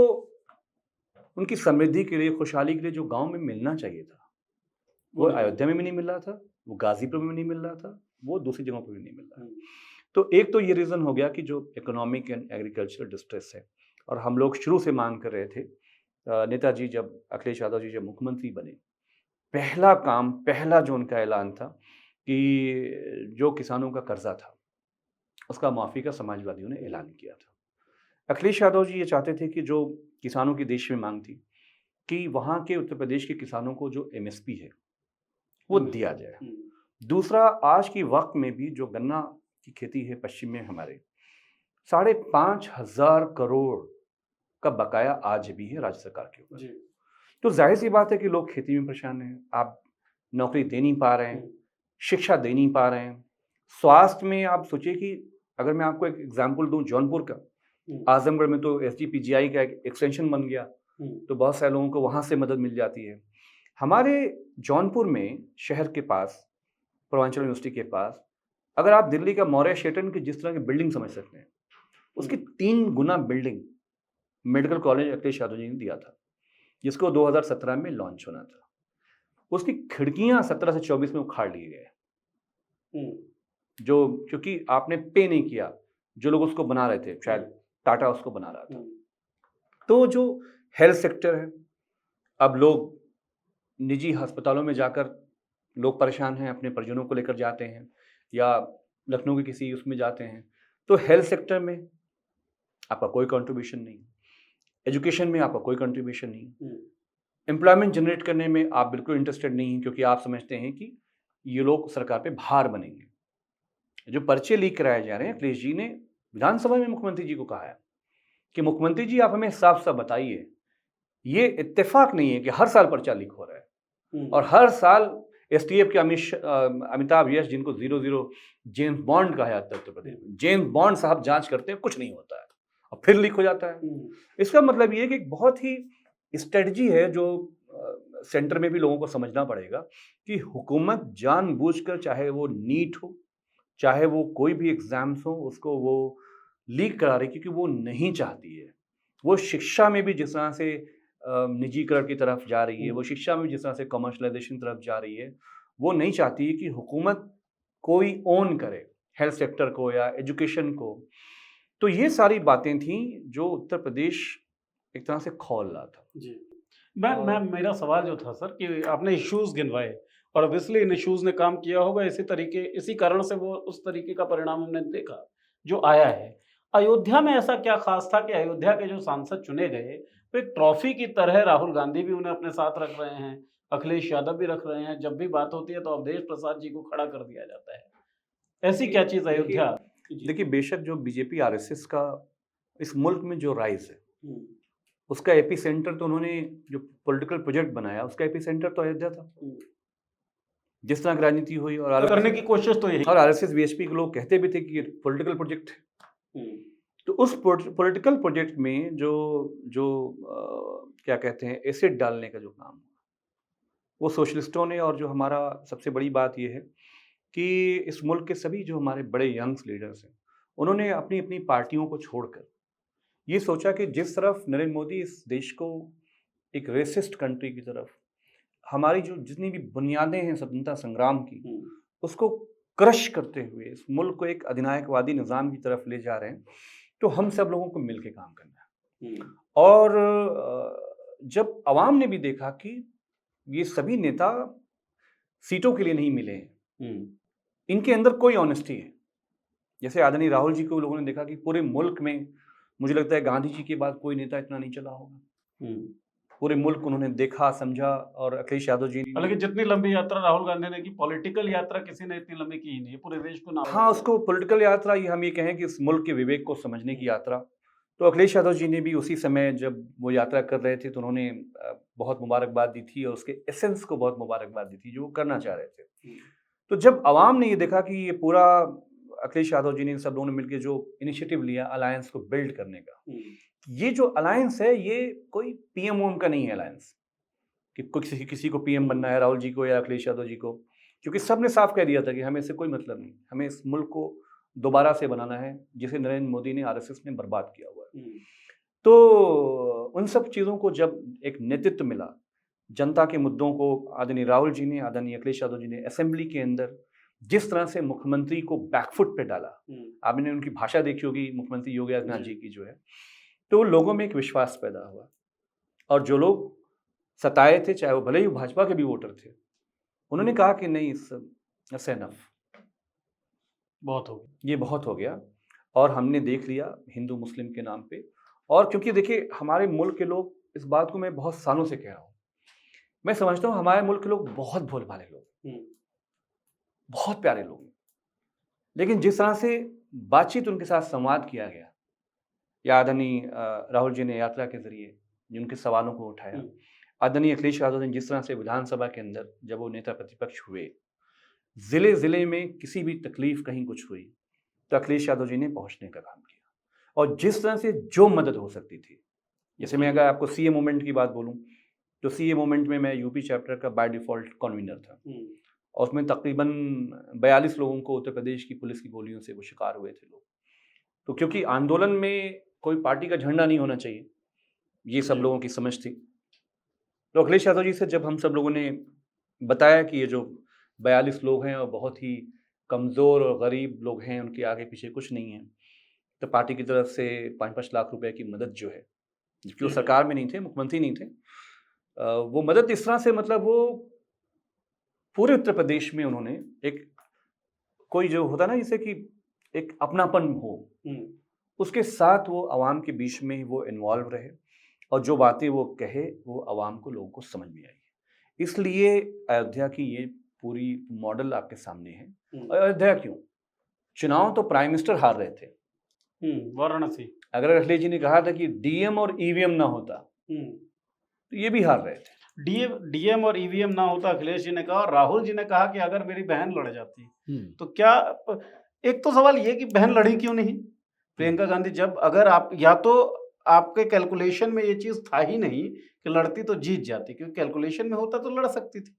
उनकी समृद्धि के लिए, खुशहाली के लिए जो गांव में मिलना चाहिए था, वो नहीं। अयोध्या में भी नहीं मिल रहा था, वो गाजीपुर में भी नहीं मिल रहा था, वो दूसरी जगहों पर भी नहीं मिल रहा। हम्म, तो एक तो ये रीज़न हो गया कि जो इकोनॉमिक एंड एग्रीकल्चरल डिस्ट्रेस है, और हम लोग शुरू से मांग कर रहे थे। नेताजी जब अखिलेश यादव जी जब मुख्यमंत्री बने, पहला काम, पहला जो उनका ऐलान था कि जो किसानों का कर्जा था उसका माफ़ी का समाजवादियों ने ऐलान किया था। अखिलेश यादव जी ये चाहते थे कि जो किसानों की देश में मांग थी कि वहाँ के उत्तर प्रदेश के किसानों को जो एमएसपी है वो दिया जाए। हम्म, दूसरा, आज के वक्त में भी जो गन्ना की खेती है पश्चिम में हमारे, 5,500 करोड़ का बकाया आज भी है राज्य सरकार के ऊपर। जी, तो जाहिर सी बात है कि लोग खेती में परेशान हैं, आप नौकरी दे नहीं पा रहे हैं, हम्म, शिक्षा दे नहीं पा रहे हैं। स्वास्थ्य में आप सोचिए कि अगर मैं आपको एक एग्जांपल दूं जौनपुर का, आजमगढ़ में तो एसजीपीजीआई का एक एक्सटेंशन बन गया, तो बहुत सारे लोगों को वहाँ से मदद मिल जाती है। हमारे जौनपुर में शहर के पास, पूर्वांचल यूनिवर्सिटी के पास, अगर आप दिल्ली का मौर्य शेटन की जिस तरह की बिल्डिंग समझ सकते हैं, उसकी 3 गुना building medical college Akhilesh Yadav ji ने दिया था, जिसको 2017 में लॉन्च होना था। उसकी खिड़कियां 17 से 24 में उखाड़ लिए गए, जो क्योंकि आपने पे नहीं किया, जो लोग उसको बना रहे थे, शायद टाटा उसको बना रहा था। तो जो हेल्थ सेक्टर है, अब लोग निजी अस्पतालों में जाकर लोग परेशान हैं, अपने परिजनों को लेकर जाते हैं, या लखनऊ के किसी उसमें जाते हैं, तो हेल्थ सेक्टर में आपका कोई कंट्रीब्यूशन नहीं, एजुकेशन में आपका कोई कंट्रीब्यूशन नहीं, एम्प्लॉयमेंट जनरेट करने में आप बिल्कुल इंटरेस्टेड नहीं हैं, क्योंकि आप समझते हैं कि ये लोग सरकार पे भार बनेंगे। जो पर्चे लीक कराए जा रहे हैं, अखिलेश जी ने विधानसभा में मुख्यमंत्री जी को कहा है कि मुख्यमंत्री जी आप हमें साफ साफ बताइए, ये इत्तेफाक नहीं है कि हर साल पर्चा लीक हो रहा है, और हर साल एसटीएफ के अमिताभ यश, जिनको 00 जेम्स बॉन्ड कहा जाता है उत्तर प्रदेश में, जेम्स बॉन्ड साहब जांच करते हैं, कुछ नहीं होता है, और फिर लीक हो जाता है। इसका मतलब ये है कि एक बहुत ही स्ट्रेटजी है जो सेंटर में भी लोगों को समझना पड़ेगा कि हुकूमत जानबूझकर, चाहे वो नीट हो, चाहे वो कोई भी एग्जाम्स हो, उसको वो लीक करा रही, क्योंकि वो नहीं चाहती है। वो शिक्षा में भी जिस तरह से निजीकरण की तरफ जा रही है, वो शिक्षा में भी जिस तरह से कमर्शलाइजेशन की तरफ जा रही है, वो नहीं चाहती है कि हुकूमत कोई ओन करे हेल्थ सेक्टर को या एजुकेशन को। तो ये सारी बातें थीं जो उत्तर प्रदेश एक तरह से खौल रहा था। जी। मैं मेरा सवाल जो था सर कि आपने इश्यूज गिनवाए और ऑब्वियसली इन इश्यूज ने काम किया होगा, इसी कारण से वो उस तरीके का परिणाम हमने देखा जो आया है। अयोध्या में ऐसा क्या खास था कि अयोध्या के जो सांसद चुने गए वो एक ट्रॉफी की तरह, राहुल गांधी भी उन्हें अपने साथ रख रहे हैं, अखिलेश यादव भी रख रहे हैं, जब भी बात होती है तो अवधेश प्रसाद जी को खड़ा कर दिया जाता है। ऐसी क्या चीज अयोध्या? देखिए, बेशक जो बीजेपी आरएसएस का इस मुल्क में जो राइज है, हम्म, उसका एपी सेंटर तो उन्होंने जो पॉलिटिकल प्रोजेक्ट बनाया, उसका एपी सेंटर तो अयोध्या था। जिस तरह की राजनीति हुई, और करने की कोशिश तो यही। और आरएसएस बीएचपी के लोग कहते भी थे कि ये पॉलिटिकल प्रोजेक्ट है। तो उस पॉलिटिकल प्रोजेक्ट में जो जो क्या कहते हैं, एसिड डालने का जो काम हुआ, वो सोशलिस्टों ने, और जो हमारा सबसे बड़ी बात ये है कि इस मुल्क के सभी जो हमारे बड़े यंग्स लीडर्स हैं, उन्होंने अपनी अपनी पार्टियों को छोड़कर ये सोचा कि जिस तरफ नरेंद्र मोदी इस देश को एक रेसिस्ट कंट्री की तरफ, हमारी जो जितनी भी बुनियादें हैं स्वतंत्रता संग्राम की, उसको क्रश करते हुए इस मुल्क को एक अधिनायकवादी निज़ाम की तरफ ले जा रहे हैं, तो हम सब लोगों को मिलकर काम करना है। और जब आवाम ने भी देखा कि ये सभी नेता सीटों के लिए नहीं मिले हैं, इनके अंदर कोई ऑनेस्टी है, जैसे आदरणीय राहुल जी को लोगों ने देखा कि पूरे मुल्क में, मुझे लगता है गांधी जी के बाद कोई नेता इतना नहीं चला होगा, पूरे मुल्क उन्होंने देखा, समझा, और अखिलेश यादव जी ने, हालांकि जितनी लंबी यात्रा राहुल गांधी ने की, पॉलिटिकल यात्रा किसी ने इतनी लंबी की ही नहीं है, पूरे देश को नाम। हाँ, उसको पॉलिटिकल यात्रा, ये हम ये कहें कि इस मुल्क के विवेक को समझने की यात्रा। तो अखिलेश यादव जी ने भी उसी समय जब वो यात्रा कर रहे थे, तो उन्होंने बहुत मुबारकबाद दी थी, और उसके एसेंस को बहुत मुबारकबाद दी थी जो वो करना चाह रहे थे। तो जब आवाम ने ये देखा कि ये पूरा अखिलेश यादव जी ने, सब लोगों ने मिलकर जो इनिशिएटिव लिया अलायंस को बिल्ड करने का, ये जो अलायंस है, ये कोई पीएम ओम का नहीं है अलायंस कि किसी को पीएम बनना है, राहुल जी को या अखिलेश यादव जी को, क्योंकि सब ने साफ कह दिया था कि हमें इससे कोई मतलब नहीं, हमें इस मुल्क को दोबारा से बनाना है जिसे नरेंद्र मोदी ने, आरएसएस ने बर्बाद किया हुआ है। तो उन सब चीज़ों को जब एक नेतृत्व मिला, जनता के मुद्दों को आदरणीय राहुल जी ने, आदरणीय अखिलेश यादव जी ने असेंबली के अंदर जिस तरह से मुख्यमंत्री को बैकफुट पे डाला, आपने उनकी भाषा देखी होगी मुख्यमंत्री योगी आदित्यनाथ जी की जो है, तो लोगों में एक विश्वास पैदा हुआ। और जो लोग सताए थे, चाहे वो भले ही भाजपा के भी वोटर थे, उन्होंने कहा कि नहीं, इट्स एनफ, बहुत हो गया। ये बहुत हो गया। और हमने देख लिया हिंदू मुस्लिम के नाम पे। और क्योंकि देखिए हमारे मुल्क के लोग, इस बात को मैं बहुत सालों से कह रहा हूँ, मैं समझता हूँ हमारे मुल्क के लोग बहुत भोले भाले लोग, बहुत प्यारे लोग हैं, लेकिन जिस तरह से बातचीत उनके साथ संवाद किया गया, या आदरणीय राहुल जी ने यात्रा के जरिए जिनके सवालों को उठाया, आदरणीय अखिलेश यादव ने जिस तरह से विधानसभा के अंदर जब वो नेता प्रतिपक्ष हुए, जिले जिले में किसी भी तकलीफ कहीं कुछ हुई तो अखिलेश यादव जी ने पहुंचने का काम किया। और जिस तरह से जो मदद हो सकती थी, जैसे मैं अगर आपको सीए मूवमेंट की बात बोलूं, तो सीए मूवमेंट में मैं यूपी चैप्टर का बाय डिफॉल्ट कन्वीनर था, और उसमें तकरीबन 42 लोगों को उत्तर प्रदेश की पुलिस की गोलियों से वो शिकार हुए थे लोग। तो क्योंकि आंदोलन में कोई पार्टी का झंडा नहीं होना चाहिए, ये सब लोगों की समझ थी। तो अखिलेश यादव जी से जब हम सब लोगों ने बताया कि ये जो 42 लोग हैं और बहुत ही कमज़ोर और गरीब लोग हैं, उनके आगे पीछे कुछ नहीं है, तो पार्टी की तरफ से 5-5 लाख रुपए की मदद जो है, जबकि वो सरकार में नहीं थे, मुख्यमंत्री नहीं थे, वो मदद इस तरह से, मतलब वो पूरे उत्तर प्रदेश में उन्होंने एक, कोई जो होता ना जैसे कि एक अपनापन हो, उसके साथ वो आवाम के बीच में ही वो इन्वॉल्व रहे, और जो बातें वो कहे वो आवाम को, लोगों को समझ में आई। इसलिए अयोध्या की ये पूरी मॉडल आपके सामने है। और अयोध्या क्यों? चुनाव तो प्राइम मिनिस्टर हार रहे थे, वाराणसी। अगर अखिलेश जी ने कहा था कि डीएम और ईवीएम ना होता तो ये भी हार रहे थे। डीएम और ईवीएम ना होता, अखिलेश जी ने कहा, और राहुल जी ने कहा कि अगर मेरी बहन लड़ जाती तो क्या। एक तो सवाल ये कि बहन लड़ी क्यों नहीं प्रियंका गांधी, जब अगर आप, या तो आपके कैलकुलेशन में ये चीज था ही नहीं कि लड़ती तो जीत जाती, क्योंकि कैलकुलेशन में होता तो लड़ सकती थी।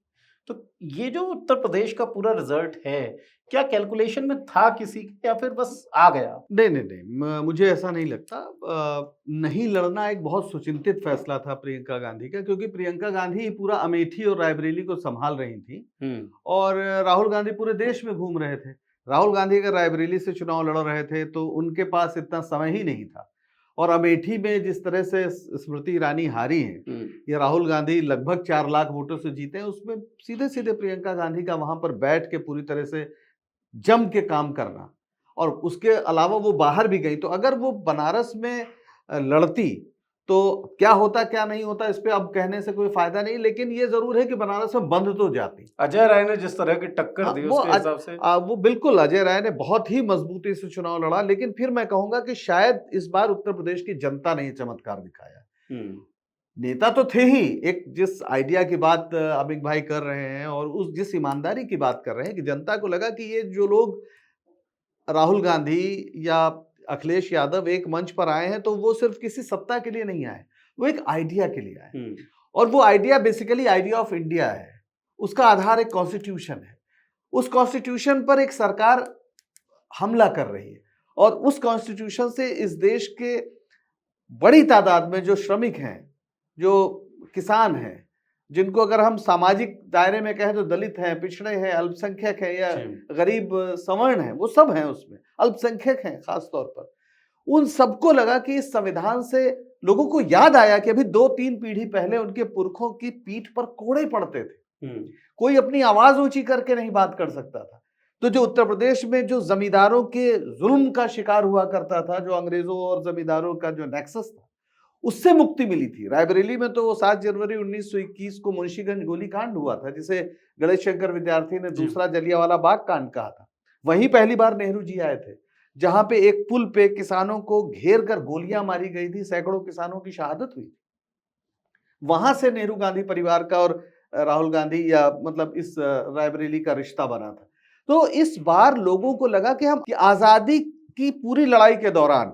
तो ये जो उत्तर प्रदेश का पूरा रिजल्ट है, क्या कैलकुलेशन में था किसी के, या फिर बस आ गया? नहीं, मुझे ऐसा नहीं लगता। नहीं लड़ना एक बहुत सुचिंतित फैसला था प्रियंका गांधी का, क्योंकि प्रियंका गांधी पूरा अमेठी और रायबरेली को संभाल रही थी, और राहुल गांधी पूरे देश में घूम रहे थे। राहुल गांधी अगर रायबरेली से चुनाव लड़ रहे थे तो उनके पास इतना समय ही नहीं था, और अमेठी में जिस तरह से स्मृति ईरानी हारी हैं, या राहुल गांधी लगभग 4 लाख वोटों से जीते हैं, उसमें सीधे सीधे प्रियंका गांधी का वहां पर बैठ के पूरी तरह से जम के काम करना, और उसके अलावा वो बाहर भी गई। तो अगर वो बनारस में लड़ती तो क्या होता क्या नहीं होता, इस पे अब कहने से कोई फायदा नहीं, लेकिन ये जरूर है कि बनारस में बंद तो जाती। अजय राय ने जिस तरह की टक्कर दी उसके हिसाब से वो बिल्कुल, अजय राय ने बहुत ही मजबूती से चुनाव लड़ा, लेकिन फिर मैं कहूंगा कि शायद इस बार उत्तर प्रदेश की जनता ने ये चमत्कार दिखाया। नेता तो थे ही, एक जिस आइडिया की बात अमित भाई कर रहे हैं और उस जिस ईमानदारी की बात कर रहे हैं, कि जनता को लगा कि ये जो लोग राहुल गांधी या अखिलेश यादव एक मंच पर आए हैं तो वो सिर्फ किसी सत्ता के लिए नहीं आए, वो एक आइडिया के लिए आए, और वो idea basically idea of India है। उसका आधार एक कॉन्स्टिट्यूशन है, उस कॉन्स्टिट्यूशन पर एक सरकार हमला कर रही है, और उस कॉन्स्टिट्यूशन से इस देश के बड़ी तादाद में जो श्रमिक हैं, जो किसान हैं, जिनको अगर हम सामाजिक दायरे में कहें तो दलित हैं, पिछड़े हैं, अल्पसंख्यक हैं, या गरीब सवर्ण हैं, वो सब हैं, उसमें अल्पसंख्यक हैं खास तौर पर, उन सबको लगा कि इस संविधान से, लोगों को याद आया कि अभी 2-3 पीढ़ी पहले उनके पुरखों की पीठ पर कोड़े पड़ते थे, कोई अपनी आवाज ऊंची करके नहीं बात कर सकता था। तो जो उत्तर प्रदेश में जो जमींदारों के जुल्म का शिकार हुआ करता था, जो अंग्रेजों और जमींदारों का जो नेक्सस था, उससे मुक्ति मिली थी। रायबरेली में तो 7 जनवरी 1921 को मुंशीगंज गोलीकांड हुआ था, जिसे गणेश शंकर विद्यार्थी ने दूसरा जलियांवाला बाग कांड कहा था। वहीं पहली बार नेहरू जी आए थे, जहां पे एक पुल पे किसानों को घेर कर गोलियां मारी गई थी, सैकड़ों किसानों की शहादत हुई थी। वहां से नेहरू गांधी परिवार का और राहुल गांधी, या मतलब इस रायबरेली का रिश्ता बना था। तो इस बार लोगों को लगा कि हम आजादी की पूरी लड़ाई के दौरान,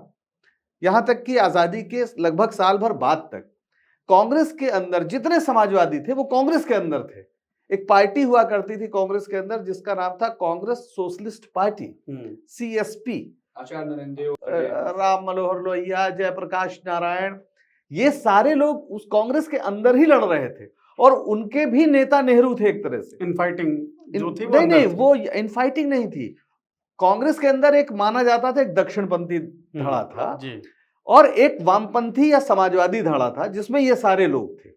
यहां तक कि आजादी के लगभग साल भर बाद तक, कांग्रेस के अंदर जितने समाजवादी थे वो कांग्रेस के अंदर थे। एक पार्टी हुआ करती थी कांग्रेस के अंदर जिसका नाम था कांग्रेस सोशलिस्ट पार्टी, CSP, आचार्य नरेंद्र, राम मनोहर लोहिया, जयप्रकाश नारायण, ये सारे लोग उस कांग्रेस के अंदर ही लड़ रहे थे, और उनके भी नेता नेहरू थे एक तरह से। इनफाइटिंग जो थी वो नहीं अंदर नहीं, थी। वो इनफाइटिंग नहीं थी। कांग्रेस के अंदर एक माना जाता था एक दक्षिणपंथी धड़ा था जी और एक वामपंथी या समाजवादी धड़ा था, जिसमें ये सारे लोग थे।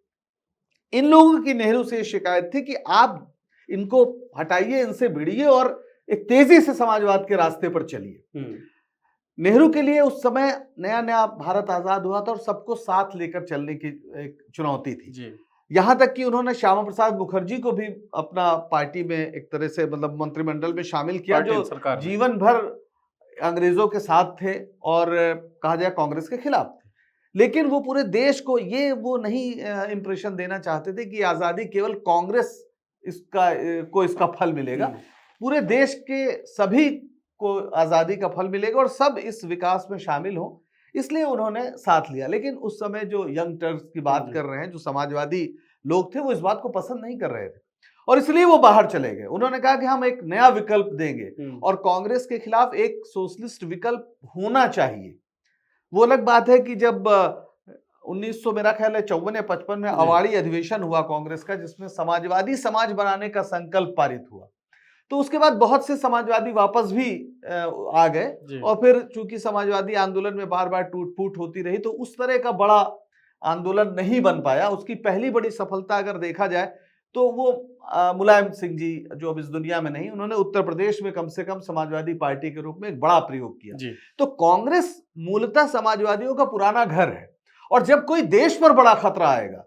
इन लोगों की नेहरू से शिकायत थी कि आप इनको हटाइए, इनसे भिड़िए और एक तेजी से समाजवाद के रास्ते पर चलिए। नेहरू के लिए उस समय नया नया भारत आजाद हुआ था और सबको साथ लेकर चलने की एक चुनौती थी जी यहां तक कि उन्होंने श्यामा प्रसाद मुखर्जी को भी अपना पार्टी में एक तरह से मतलब मंत्रिमंडल में शामिल किया, पार्टी जो सरकार में। जीवन भर अंग्रेजों के साथ थे और कहा जाए कांग्रेस के खिलाफ थे। लेकिन वो पूरे देश को ये वो नहीं इंप्रेशन देना चाहते थे कि आजादी केवल कांग्रेस इसका फल मिलेगा। पूरे देश के सभी को आजादी का फल मिलेगा और सब इस विकास में शामिल हो, इसलिए उन्होंने साथ लिया। लेकिन उस समय जो यंग टर्क्स की बात कर रहे हैं, जो समाजवादी लोग थे, वो इस बात को पसंद नहीं कर रहे थे और इसलिए वो बाहर चले गए। उन्होंने कहा कि हम एक नया विकल्प देंगे और कांग्रेस के खिलाफ एक सोशलिस्ट विकल्प होना चाहिए। वो अलग बात है कि जब 1900 मेरा ख्याल है 54 या 55 में अवाड़ी अधिवेशन हुआ कांग्रेस का, जिसमें समाजवादी समाज बनाने का संकल्प पारित हुआ, तो उसके बाद बहुत से समाजवादी वापस भी आ गए और फिर चूंकि समाजवादी आंदोलन में बार बार टूट फूट होती रही, तो उस तरह का बड़ा आंदोलन नहीं बन पाया। उसकी पहली बड़ी सफलता अगर देखा जाए तो वो मुलायम सिंह जी, जो अब इस दुनिया में नहीं, उन्होंने उत्तर प्रदेश में कम से कम समाजवादी पार्टी के रूप में एक बड़ा प्रयोग किया। तो कांग्रेस मूलतः समाजवादियों का पुराना घर है और जब कोई देश पर बड़ा खतरा आएगा,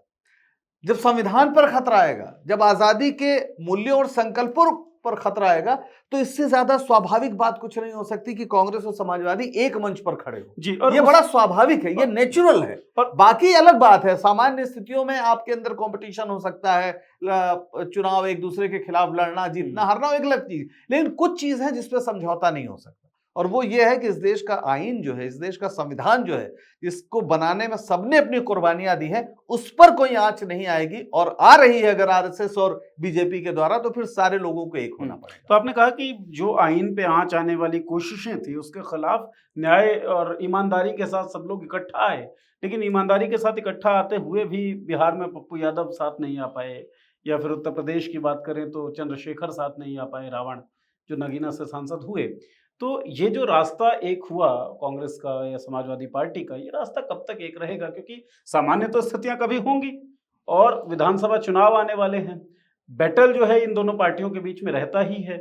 जब संविधान पर खतरा आएगा, जब आजादी के मूल्यों और संकल्पों पर खतरा आएगा, तो इससे ज्यादा स्वाभाविक बात कुछ नहीं हो सकती कि कांग्रेस और समाजवादी एक मंच पर खड़े हो जी। और ये बड़ा स्वाभाविक है, ये नेचुरल है। और बाकी अलग बात है, सामान्य स्थितियों में आपके अंदर कंपटीशन हो सकता है, चुनाव एक दूसरे के खिलाफ लड़ना, जीतना हारना एक अलग चीज, लेकिन कुछ चीज है जिसपे समझौता नहीं हो सकता। और वो ये है कि इस देश का आईन जो है, इस देश का संविधान जो है, इसको बनाने में सबने अपनी कुर्बानियां दी हैं, उस पर कोई आंच नहीं आएगी। और आ रही है अगर आरएसएस और बीजेपी के द्वारा, तो फिर सारे लोगों को एक होना पड़ेगा। तो आपने कहा कि जो आईन पे आंच आने वाली कोशिशें थी, उसके खिलाफ न्याय और ईमानदारी के साथ सब लोग इकट्ठा आए, लेकिन ईमानदारी के साथ इकट्ठा आते हुए भी बिहार में पप्पू यादव साथ नहीं आ पाए, या फिर उत्तर प्रदेश की बात करें तो चंद्रशेखर साथ नहीं आ पाए, रावण जो नगीना से सांसद हुए। तो ये जो रास्ता एक हुआ कांग्रेस का या समाजवादी पार्टी का, ये रास्ता कब तक एक रहेगा? क्योंकि सामान्य तो स्थितियां कभी होंगी और विधानसभा चुनाव आने वाले हैं, बैटल जो है इन दोनों पार्टियों के बीच में रहता ही है।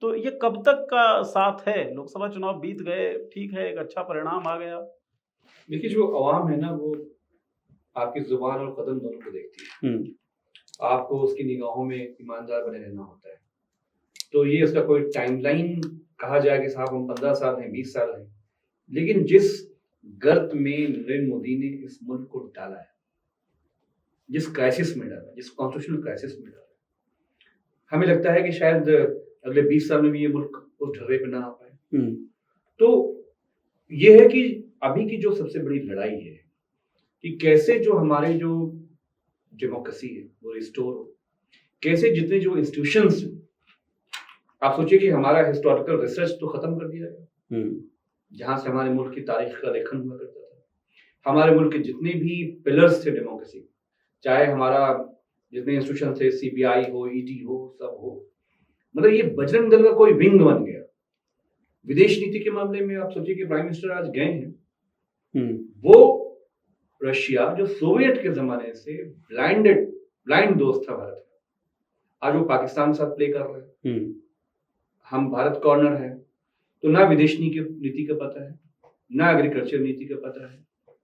तो ये कब तक का साथ है? लोकसभा चुनाव बीत गए, ठीक है, एक अच्छा परिणाम आ गया। देखिए, जो अवाम है ना, वो आपकी जुबान और कदम दोनों को देखती है। आपको उसकी निगाहों में ईमानदार बने रहना होता है। तो ये इसका कोई टाइमलाइन कहा जाए कि साहब हम 15 साल हैं, 20 साल हैं, लेकिन जिस गर्त में नरेंद्र मोदी ने इस मुल्क को डाला है, जिस क्राइसिस में डाला, जिस कॉन्स्टिट्यूशनल क्राइसिस में डाला, हमें लगता है कि शायद अगले 20 साल में भी ये मुल्क उस ढर्रे पे ना आ पाए। तो ये है कि अभी की जो सबसे बड़ी लड़ाई है कि कैसे जो हमारे जो डेमोक्रेसी है वो रिस्टोर हो, कैसे जितने जो इंस्टीट्यूशंस, आप सोचिए कि हमारा हिस्टोरिकल रिसर्च तो खत्म कर दिया गया, जहां से हमारे मुल्क की तारीख का लेखन हुआ करता था। हमारे मुल्क के जितने भी पिलर्स थे डेमोक्रेसी, चाहे हमारा जितने इंस्टीट्यूशन थे, सीबीआई हो, ईडी हो, सब हो, मतलब ये बजरंग दल का कोई विंग बन गया। विदेश नीति के मामले में आप सोचिए कि प्राइम मिनिस्टर आज गए हैं, वो रशिया जो सोवियत के जमाने से ब्लाइंड दोस्त था भारत का, आज वो पाकिस्तान के साथ प्ले कर रहे हैं। हम भारत कॉर्नर है, तो ना विदेश नीति का पता है, ना एग्रीकल्चर नीति का पता है,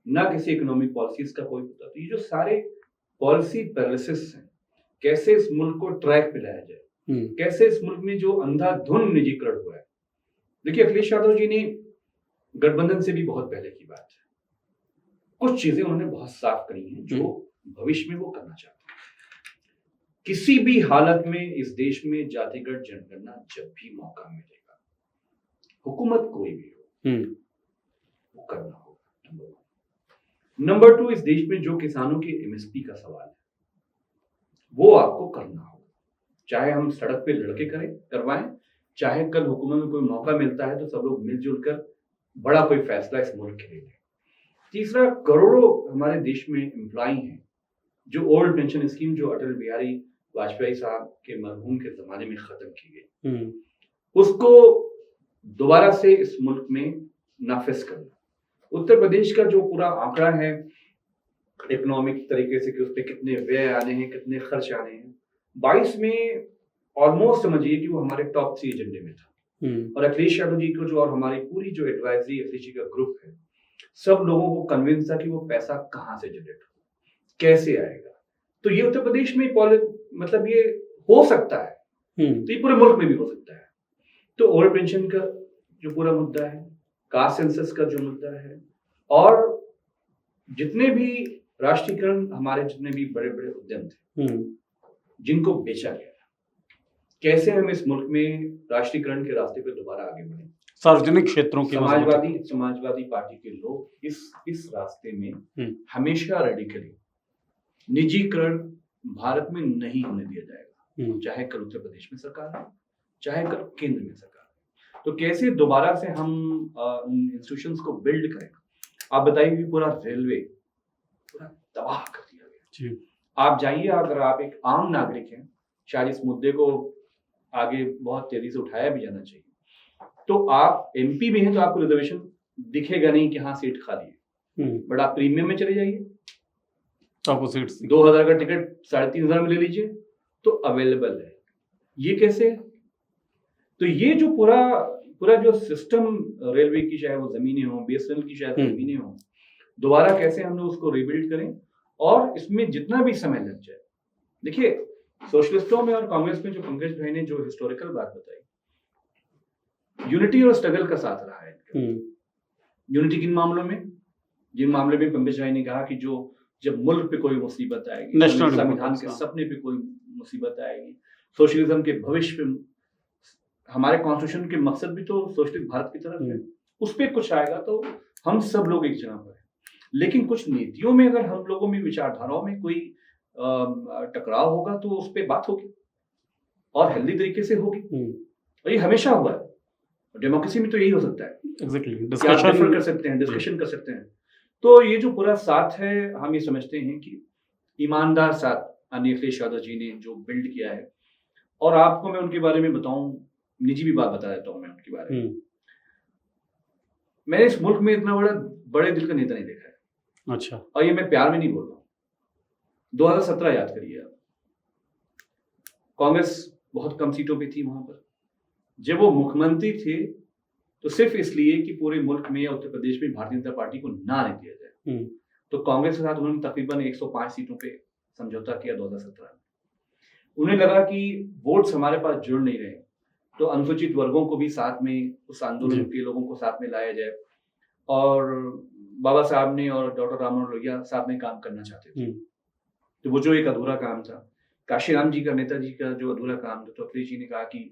ना किसी इकोनॉमिक पॉलिसीज का कोई पता। तो ये जो सारे पॉलिसी पैरालिसिस हैं, कैसे इस मुल्क को ट्रैक पे लाया जाए, कैसे इस मुल्क में जो अंधाधुन निजीकरण हुआ है। देखिए, अखिलेश यादव जी ने गठबंधन से भी बहुत पहले की बात है, कुछ चीजें उन्होंने बहुत साफ करी हैं जो भविष्य में वो करना चाहते हैं। किसी भी हालत में इस देश में जातिगत जनगणना जब भी मौका मिलेगा, हुकूमत कोई भी हो, वो करना होगा। नंबर 1। नंबर 2, इस देश में जो किसानों के एमएसपी का सवाल है, वो आपको करना होगा, चाहे हम सड़क पे लड़के करवाएं, चाहे कल हुकूमत में कोई मौका मिलता है तो सब लोग मिलजुल कर बड़ा कोई फैसला इस मुल्क के लिए लें। तीसरा, करोड़ों हमारे देश में एम्प्लॉई हैं जो ओल्ड पेंशन स्कीम जो अटल बिहारी वाजपेयी साहब के मरहूम के ज़माने में ख़त्म की गई, उसको दोबारा से इस मुल्क में नाफिज करना। उत्तर प्रदेश का जो पूरा आंकड़ा है इकोनॉमिक तरीके से कि उस पर कितने व्यय आने हैं, कितने खर्च आने हैं, 22 में ऑलमोस्ट समझिए कि वो हमारे टॉप 3 एजेंडे में था। और अखिलेश यादव जी को जो और हमारी पूरी जो एडवाइजरी अखिलेश जी का ग्रुप है, सब लोगों को कन्विंस था कि वो पैसा कहाँ से जनरेट हो, कैसे आएगा। तो ये उत्तर प्रदेश में मतलब ये हो सकता है, तो ये पूरे मुल्क में भी हो सकता है। तो ओल्ड पेंशन का जो पूरा मुद्दा है, कास्ट सेंसस का जो मुद्दा है, और जितने भी राष्ट्रीयकरण, हमारे जितने भी बड़े बड़े उद्यम थे जिनको बेचा गया, कैसे हम इस मुल्क में राष्ट्रीयकरण के रास्ते पे दोबारा आगे बढ़े। सार्वजनिक क्षेत्रों की समाजवादी पार्टी के लोग इस रास्ते में हमेशा रेडिकली, निजीकरण भारत में नहीं होने दिया जाएगा, चाहे कल उत्तर प्रदेश में सरकार है, चाहे कल केंद्र में सरकार है। तो कैसे दोबारा से हम इंस्टीट्यूशंस को बिल्ड करें। आप बताइए कि पूरा रेलवे पूरा तबाह कर दिया गया। आप जाइए, अगर आप एक आम नागरिक हैं, शायद इस मुद्दे को आगे बहुत तेजी से उठाया भी जाना चाहिए। तो आप एमपी में हैं तो आपको रिजर्वेशन दिखेगा नहीं कि हाँ सीट खाली है, बट आप प्रीमियम में चले जाइए, आपको सीट 2000 का टिकट 3500 में ले लीजिए तो अवेलेबल है। ये कैसे? तो ये जो पूरा जो सिस्टम रेलवे की, चाहे वो जमीनें हो, बीएसएनएल की चाहे जमीनें हो, दोबारा कैसे हम लोग उसको रिबिल्ड करें, और इसमें जितना भी समय लग जाए। देखिए, सोशलिस्टों में और कांग्रेस में जो पंकज भाई ने जो हिस्टोरिकल बात बताई, यूनिटी और स्ट्रगल का साथ रहा है। यूनिटी किन मामलों में? जिन मामले में पंकज भाई ने कहा कि जब मुल्क पे कोई मुसीबत आएगी, संविधान के सपने पे कोई मुसीबत आएगी, सोशलिज्म के भविष्य पे, हमारे कॉन्स्टिट्यूशन के मकसद भी तो सोशलिस्ट भारत की तरफ है, उस पर कुछ आएगा तो हम सब लोग एक जगह पर हैं। लेकिन कुछ नीतियों में अगर हम लोगों में, विचारधाराओं में कोई टकराव होगा तो उस पर बात होगी और हेल्दी तरीके से होगी, और ये हमेशा हुआ है। डेमोक्रेसी में तो यही हो सकता है, डिस्कशन कर सकते हैं, डिस्कशन कर सकते हैं। तो ये जो पूरा साथ है, हम ये समझते हैं कि ईमानदार साथ अखिलेश यादव जी ने जो बिल्ड किया है, और आपको मैं उनके बारे में बताऊं, निजी भी बात बता देता हूं मैं उनके बारे में। मैंने इस मुल्क में इतना बड़े दिल का नेता नहीं देखा है। अच्छा। और ये मैं प्यार में नहीं बोल रहा हूँ। 2017 याद करिए आप, कांग्रेस बहुत कम सीटों पे थी वहां पर। जब वो मुख्यमंत्री थे तो सिर्फ इसलिए कि पूरे मुल्क में या उत्तर प्रदेश में भारतीय जनता पार्टी को ना नहीं दिया जाए, तो कांग्रेस के साथ उन्होंने तकरीबन 105 सीटों पे समझौता किया 2017 में। उन्हें लगा कि वोट्स हमारे पास जुड़ नहीं रहे, तो अनुसूचित वर्गों को भी साथ में, उस आंदोलन के लोगों को साथ में लाया जाए। और बाबा साहब ने और डॉक्टर राम मनोहर लोहिया साथ में काम करना चाहते थे, तो वो जो एक अधूरा काम था, काशीराम जी का, नेताजी का जो अधूरा काम था, तो अखिलेश जी ने कहा कि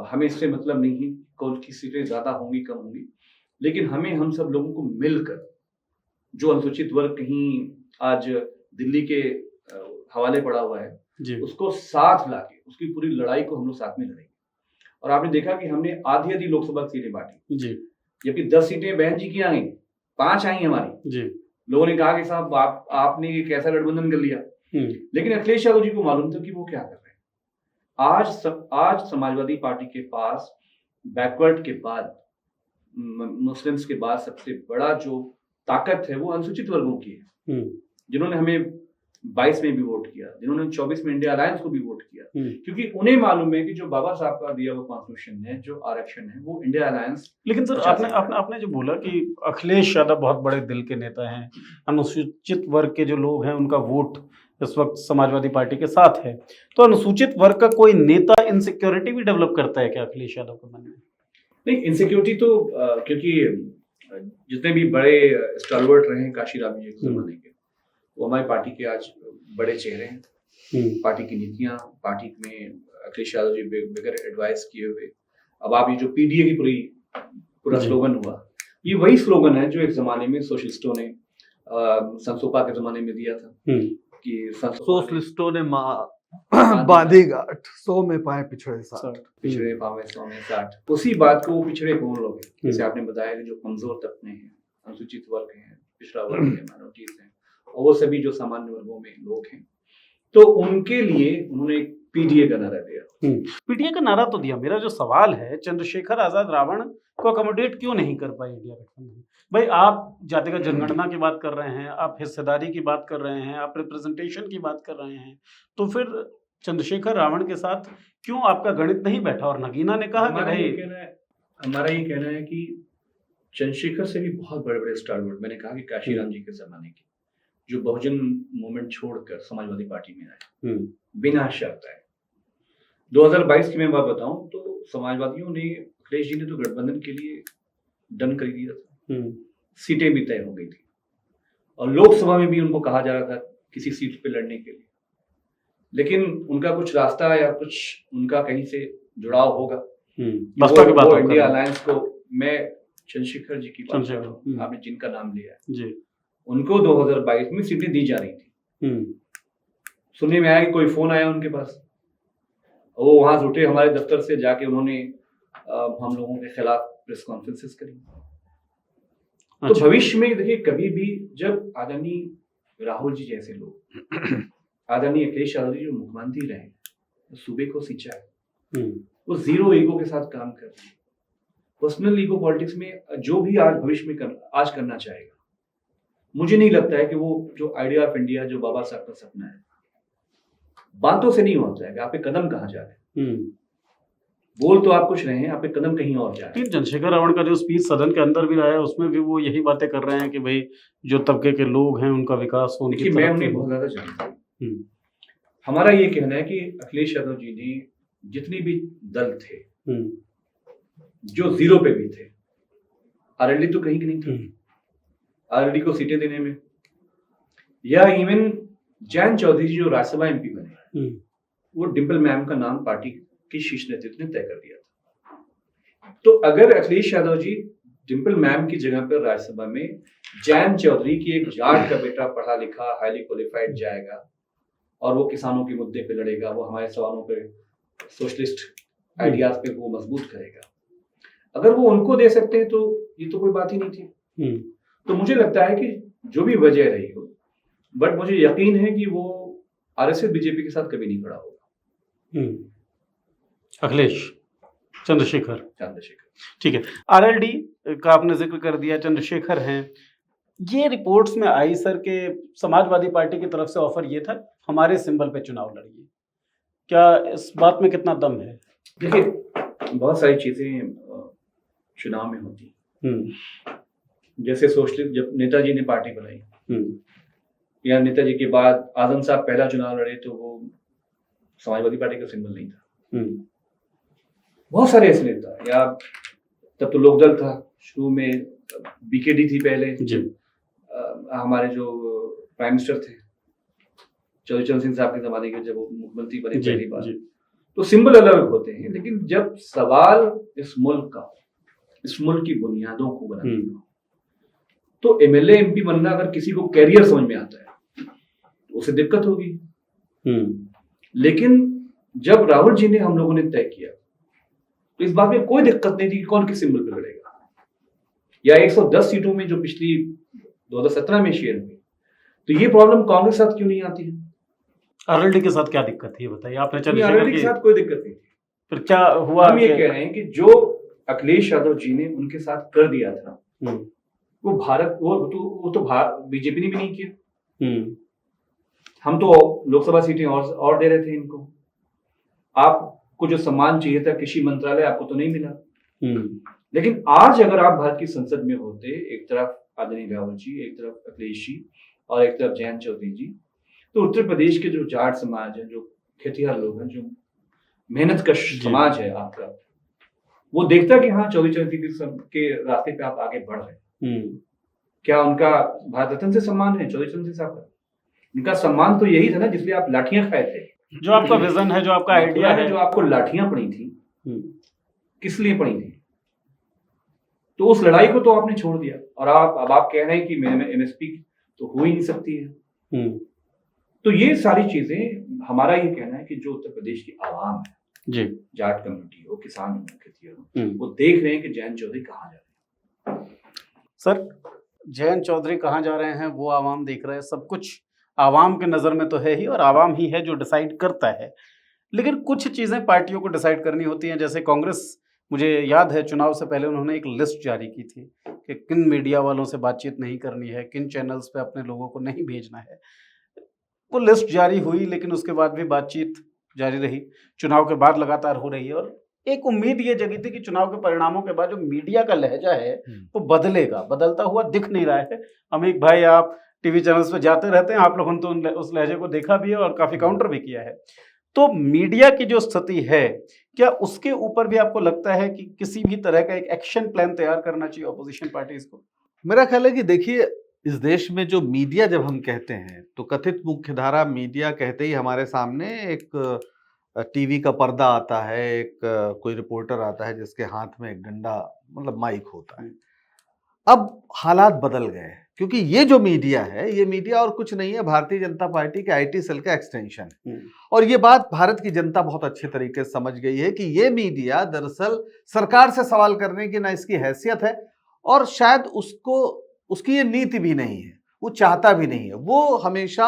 हमें इससे मतलब नहीं है कौन की सीटें ज्यादा होंगी कम होंगी, लेकिन हमें हम सब लोगों को मिलकर, जो अनुसूचित वर्ग कहीं आज दिल्ली के हवाले पड़ा हुआ है, उसको साथ लाके उसकी पूरी लड़ाई को हम लोग साथ में लड़ेंगे। और आपने देखा कि हमने आधी लोकसभा सीटें बांटी, जबकि 10 सीटें बहन जी की आ गई, 5 आई हमारी। लोगों ने कहा कि साहब आपने एक ऐसा गठबंधन कर लिया, लेकिन अखिलेश यादव जी को मालूम था कि वो क्या कर रहे हैं। आज समाजवादी पार्टी के पास बैकवर्ड के बाद, मुस्लिम्स के बाद सबसे बड़ा जो ताकत है वो अनुसूचित वर्गों की है, जिन्होंने हमें 22 में भी वोट किया, जिन्होंने 24 में इंडिया अलायंस को भी वोट किया, क्योंकि उन्हें मालूम है कि जो बाबा साहब का दिया हुआ कॉन्स्टिट्यूशन है, जो आरक्षण है, वो इंडिया अलायंस। लेकिन सर आपने जो बोला कि अखिलेश यादव बहुत बड़े दिल के नेता हैं, अनुसूचित वर्ग के जो लोग हैं उनका वोट इस वक्त समाजवादी पार्टी के साथ है, तो अनुसूचित वर्ग का कोई नेता इनसिक्योरिटी भी डेवलप करता है क्या अखिलेश यादव के मन में? नहीं, इनसिक्योरिटी तो क्योंकि जितने भी बड़े स्टालवर्ट रहे हैं काशीराम जी के जमाने के, वो हमारी पार्टी के आज बड़े चेहरे हैं। पार्टी की नीतियां, पार्टी में अखिलेश यादव जी बगैर एडवाइस किए हुए, अब आप ये जो पीडीए की पूरा स्लोगन हुआ, ये वही स्लोगन है जो एक जमाने में सोशलिस्टों ने संसोपा के जमाने में दिया था कि सोशलिस्टों ने बांधी गांठ 100 में पाए पिछड़े 60, पिछड़े पावे 100 में 60। उसी बात को वो पिछड़े कौन लोग हैं, जैसे आपने बताया कि जो कमजोर तबके हैं, अनुसूचित वर्ग हैं, पिछड़ा वर्ग है, माइनॉरिटीज हैं, और वो सभी जो सामान्य वर्गों में लोग हैं, तो उनके लिए उन्होंने एक पीडीए का नारा दिया। पीटीए का नारा तो दिया। मेरा जो सवाल है, चंद्रशेखर आजाद रावण को अकोमोडेट क्यों नहीं कर पाई इंडिया गठबंधन? भाई, आप जातिगत जनगणना की बात कर रहे हैं, आप हिस्सेदारी की बात कर रहे हैं, आप रिप्रेजेंटेशन की बात कर रहे हैं, तो फिर चंद्रशेखर रावण के साथ क्यों आपका गणित नहीं बैठा? और नगीना ने कहा कि हमारा भाई ये कहना है कि चंद्रशेखर से भी बहुत बड़े बड़े स्टारवर्ड, मैंने कहा कि काशीराम जी के जमाने के, जो बहुजन मूवमेंट छोड़कर समाजवादी पार्टी में आए बिना शर्त आए। 2022 की मैं बात बताऊं तो समाजवादियों ने, अखिलेश जी ने तो गठबंधन के लिए डन कर दिया था, सीटें भी तय हो गई थी और लोकसभा में भी उनको कहा जा रहा था किसी सीट पे लड़ने के लिए, लेकिन उनका कुछ रास्ता या कुछ उनका कहीं से जुड़ाव होगा। बसपा की बात वो आप कर इंडिया रहे हैं। अलायंस को, मैं चंद्रशेखर जी की बात कर रहा हूं, आपने जिनका नाम लिया है, जी। उनको 2022 में सीटें दी जा रही थी। सुनने में आया कि कोई फोन आया उनके पास, वो वहां से उठे, हमारे दफ्तर से जाके उन्होंने हम लोगों के खिलाफ प्रेस कॉन्फ्रेंसेस करी। तो अच्छा। भविष्य में देखिए, कभी भी जब आदरणीय राहुल जी जैसे लोग, आदरणीय अखिलेश यादव जी जो मुख्यमंत्री रहे, सूबे को सिंचा है, वो जीरो ईगो के साथ काम कर रहे हैं। पर्सनल ईगो पॉलिटिक्स में जो भी आज भविष्य में आज करना चाहेगा, मुझे नहीं लगता है कि वो जो आइडिया ऑफ इंडिया, जो बाबा साहब का सपना है, बातों से नहीं होता है कि आप एक कदम कहाँ जा रहे हैं। बोल तो आप कुछ रहे हैं, आप एक कदम कहीं और जा रहे हैं। चंद्रशेखर रावण का जो स्पीच सदन के अंदर भी रहा है, उसमें भी वो यही बातें कर रहे हैं कि भाई जो तबके के लोग हैं उनका विकास हो, उनकी देखिए, मैं तरफ उन्हें से बहुत ज्यादा जानता हूं। हमारा ये कहना है कि अखिलेश यादव जी ने जितने भी दल थे, जो जीरो पे भी थे, आरएलडी तो कहीं की नहीं थी, आरएलडी को सीटें देने में, या इवन जयंत चौधरी जी जो राज्यसभा एमपी बने, वो डिम्पल मैम का नाम पार्टी की शीर्ष नेतृत्व ने तय कर दिया था। तो अगर अखिलेश यादव जी डिम्पल मैम की जगह पर राज्यसभा में जयंत चौधरी की एक जाट का बेटा, पढ़ा लिखा, हाईली क्वालिफाइड जाएगा और वो किसानों के मुद्दे पे लड़ेगा, वो हमारे सवालों पे, सोशलिस्ट आइडियाज पे वो मजबूत करेगा, अगर वो उनको दे सकते हैं तो ये तो कोई बात ही नहीं थी। तो मुझे लगता है कि जो भी वजह रही हो, बट मुझे यकीन है कि वो आरएसएस बीजेपी के साथ कभी नहीं खड़ा होगा। अखिलेश चंद्रशेखर ठीक है। आरएलडी का आपने जिक्र कर दिया, चंद्रशेखर हैं। ये रिपोर्ट्स में आई सर के समाजवादी पार्टी की तरफ से ऑफर ये था हमारे सिंबल पे चुनाव लड़िए, क्या इस बात में कितना दम है? देखिए, बहुत सारी चीजें चुनाव में होती, जैसे सोशलिस्ट, जब नेताजी ने पार्टी बनाई, या नेताजी के बाद आजम साहब पहला चुनाव लड़े तो वो समाजवादी पार्टी का सिंबल नहीं था। बहुत सारे ऐसे नेता, या तब तो लोकदल था, शुरू में बीकेडी थी पहले जी। हमारे जो प्राइम मिनिस्टर थे चौधरी चरण सिंह साहब के जमाने के, जब वो मुख्यमंत्री बने पहली बार, तो सिंबल अलग होते हैं, लेकिन जब सवाल इस मुल्क का, इस मुल्क की बुनियादों को बनाने का, तो एमएलए एमपी बनना अगर किसी को कैरियर समझ में आता है तो उसे दिक्कत होगी। लेकिन जब राहुल जी ने, हम लोगों ने तय किया, तो इस बात में कोई दिक्कत नहीं थी कि कौन किस सिंबल पे लड़ेगा, या 110 सीटों में जो पिछली 2017 में शेयर हुई, तो ये प्रॉब्लम कांग्रेस के साथ क्यों नहीं आती है? आरएलडी के साथ क्या दिक्कत थी, बताइए आपने? आरएलडी के साथ कोई दिक्कत नहीं थी। फिर क्या हुआ? हम ये कह रहे हैं कि जो अखिलेश यादव जी ने उनके साथ कर दिया था, वो भारत, वो तो बीजेपी ने भी नहीं किया। हम तो लोकसभा सीटें और दे रहे थे इनको। आपको जो सम्मान चाहिए था कृषि मंत्रालय, आपको तो नहीं मिला। लेकिन आज अगर आप भारत की संसद में होते, एक तरफ आदरणीय राहुल जी, एक तरफ अखिलेश जी और एक तरफ जयंत चौधरी जी, तो उत्तर प्रदेश के जो जाट समाज है, जो खेतिहर लोग हैं, जो मेहनत का समाज है आपका, वो देखता कि हाँ, चौधरी चरण सिंह के रास्ते पे आप आगे बढ़ रहे हैं। क्या उनका भारत रत्न से सम्मान है चौधरी चरण सिंह साहब का? उनका सम्मान तो यही था ना जिसलिए आप लाठियां खाए थे। जो आपका विजन है, जो आपका आइडिया है, जो आपको लाठियां पड़ी थी, किस लिए पड़ी थी? तो उस लड़ाई को तो आपने छोड़ दिया, और अब आप कह रहे हैं कि एमएसपी तो हो ही नहीं सकती है। तो ये सारी चीजें, हमारा ये कहना है कि जो उत्तर प्रदेश की आवाम है जी, जाट कम्युनिटी हो, किसान हो, खेती हो, वो देख रहे हैं कि जयंत चौधरी कहाँ जा रहे हैं। सर, जयंत चौधरी कहाँ जा रहे हैं वो आवाम देख रहे हैं, सब कुछ आवाम के नज़र में तो है ही, और आवाम ही है जो डिसाइड करता है। लेकिन कुछ चीज़ें पार्टियों को डिसाइड करनी होती हैं, जैसे कांग्रेस, मुझे याद है चुनाव से पहले उन्होंने एक लिस्ट जारी की थी कि किन मीडिया वालों से बातचीत नहीं करनी है, किन चैनल्स पे अपने लोगों को नहीं भेजना है। वो लिस्ट जारी हुई, लेकिन उसके बाद भी बातचीत जारी रही, चुनाव के बाद लगातार हो रही है। और एक उम्मीद ये जगी थी कि चुनाव के परिणामों के बाद जो मीडिया का लहजा है वो बदलेगा, बदलता हुआ दिख नहीं रहा है। अमीक भाई, आप टीवी चैनल्स पे जाते रहते हैं, आप लोगों ने तो उस लहजे को देखा भी है और काफ़ी काउंटर भी किया है। तो मीडिया की जो स्थिति है, क्या उसके ऊपर भी आपको लगता है कि किसी भी तरह का एक एक्शन प्लान तैयार करना चाहिए ऑपोजिशन पार्टीज को? मेरा ख्याल है कि देखिए, इस देश में जो मीडिया जब हम कहते हैं तो कथित मुख्यधारा मीडिया कहते ही हमारे सामने एक टीवी का पर्दा आता है, एक कोई रिपोर्टर आता है जिसके हाथ में एक डंडा मतलब माइक होता है। अब हालात बदल गए हैं, क्योंकि ये जो मीडिया है, ये मीडिया और कुछ नहीं है, भारतीय जनता पार्टी के आईटी सेल का एक्सटेंशन है। और ये बात भारत की जनता बहुत अच्छे तरीके से समझ गई है कि ये मीडिया दरअसल सरकार से सवाल करने की ना इसकी हैसियत है, और शायद उसको उसकी ये नीति भी नहीं है, वो चाहता भी नहीं है। वो हमेशा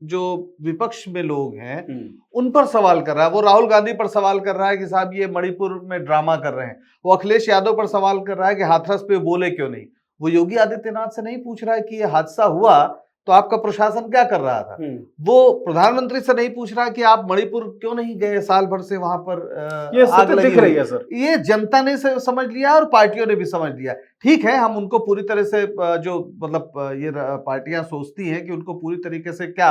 जो विपक्ष में लोग हैं उन पर सवाल कर रहा है। वो राहुल गांधी पर सवाल कर रहा है कि साहब ये मणिपुर में ड्रामा कर रहे हैं। वो अखिलेश यादव पर सवाल कर रहा है कि हाथरस पे बोले क्यों नहीं। वो योगी आदित्यनाथ से नहीं पूछ रहा है कि ये हादसा हुआ तो आपका प्रशासन क्या कर रहा था। वो प्रधानमंत्री से नहीं पूछ रहा कि आप मणिपुर क्यों नहीं गए, साल भर से वहां पर ये आग लगी दिख रही है सर। ये जनता ने समझ लिया और पार्टियों ने भी समझ लिया। ठीक है, हम उनको पूरी तरह से जो मतलब ये पार्टियां सोचती हैं कि उनको पूरी तरीके से क्या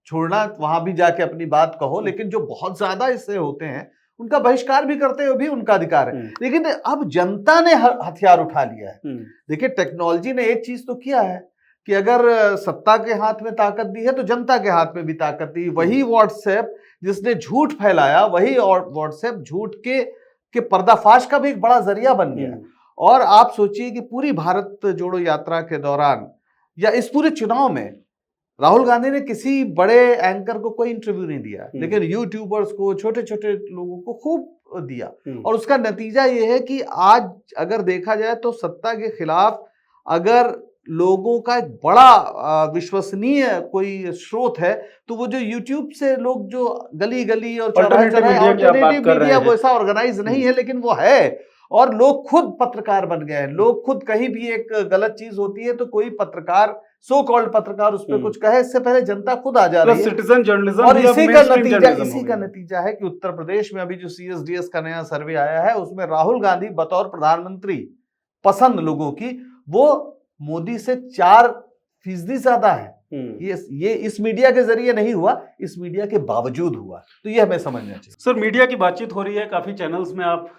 छोड़ना, वहां भी जाके अपनी बात कहो, लेकिन जो बहुत ज्यादा इससे होते हैं उनका बहिष्कार भी करते हुए भी उनका अधिकार है। लेकिन अब जनता ने हथियार उठा लिया है। देखिए, टेक्नोलॉजी ने एक चीज तो किया है कि अगर सत्ता के हाथ में ताकत दी है तो जनता के हाथ में भी ताकत दी। वही व्हाट्सएप जिसने झूठ फैलाया, वही और व्हाट्सएप झूठ के पर्दाफाश का भी एक बड़ा जरिया बन गया। और आप सोचिए कि पूरी भारत जोड़ो यात्रा के दौरान या इस पूरे चुनाव में राहुल गांधी ने किसी बड़े एंकर को कोई इंटरव्यू नहीं दिया, लेकिन यूट्यूबर्स को, छोटे छोटे लोगों को खूब दिया। और उसका नतीजा ये है कि आज अगर देखा जाए तो सत्ता के खिलाफ अगर लोगों का एक बड़ा विश्वसनीय कोई स्रोत है तो वो जो यूट्यूब से लोग जो गली गली और अल्टरनेटिव मीडिया वो ऐसा ऑर्गेनाइज नहीं है, लेकिन वो है। और लोग खुद पत्रकार बन गए हैं। लोग खुद, कहीं भी एक गलत चीज होती है तो कोई पत्रकार, सो कॉल्ड पत्रकार, उस पर कुछ कहे, इससे पहले जनता खुद आ जा रही है। Citizen journalism. और इसी का नतीजा है कि उत्तर प्रदेश में अभी जो CSDS का नया सर्वे आया है उसमें राहुल गांधी बतौर प्रधानमंत्री पसंद लोगों की, वो मोदी से 4% ज्यादा है। ये इस मीडिया के जरिए नहीं हुआ, इस मीडिया के बावजूद हुआ। तो ये हमें समझना चाहिए। सर, मीडिया की बातचीत हो रही है, काफी चैनल्स में आप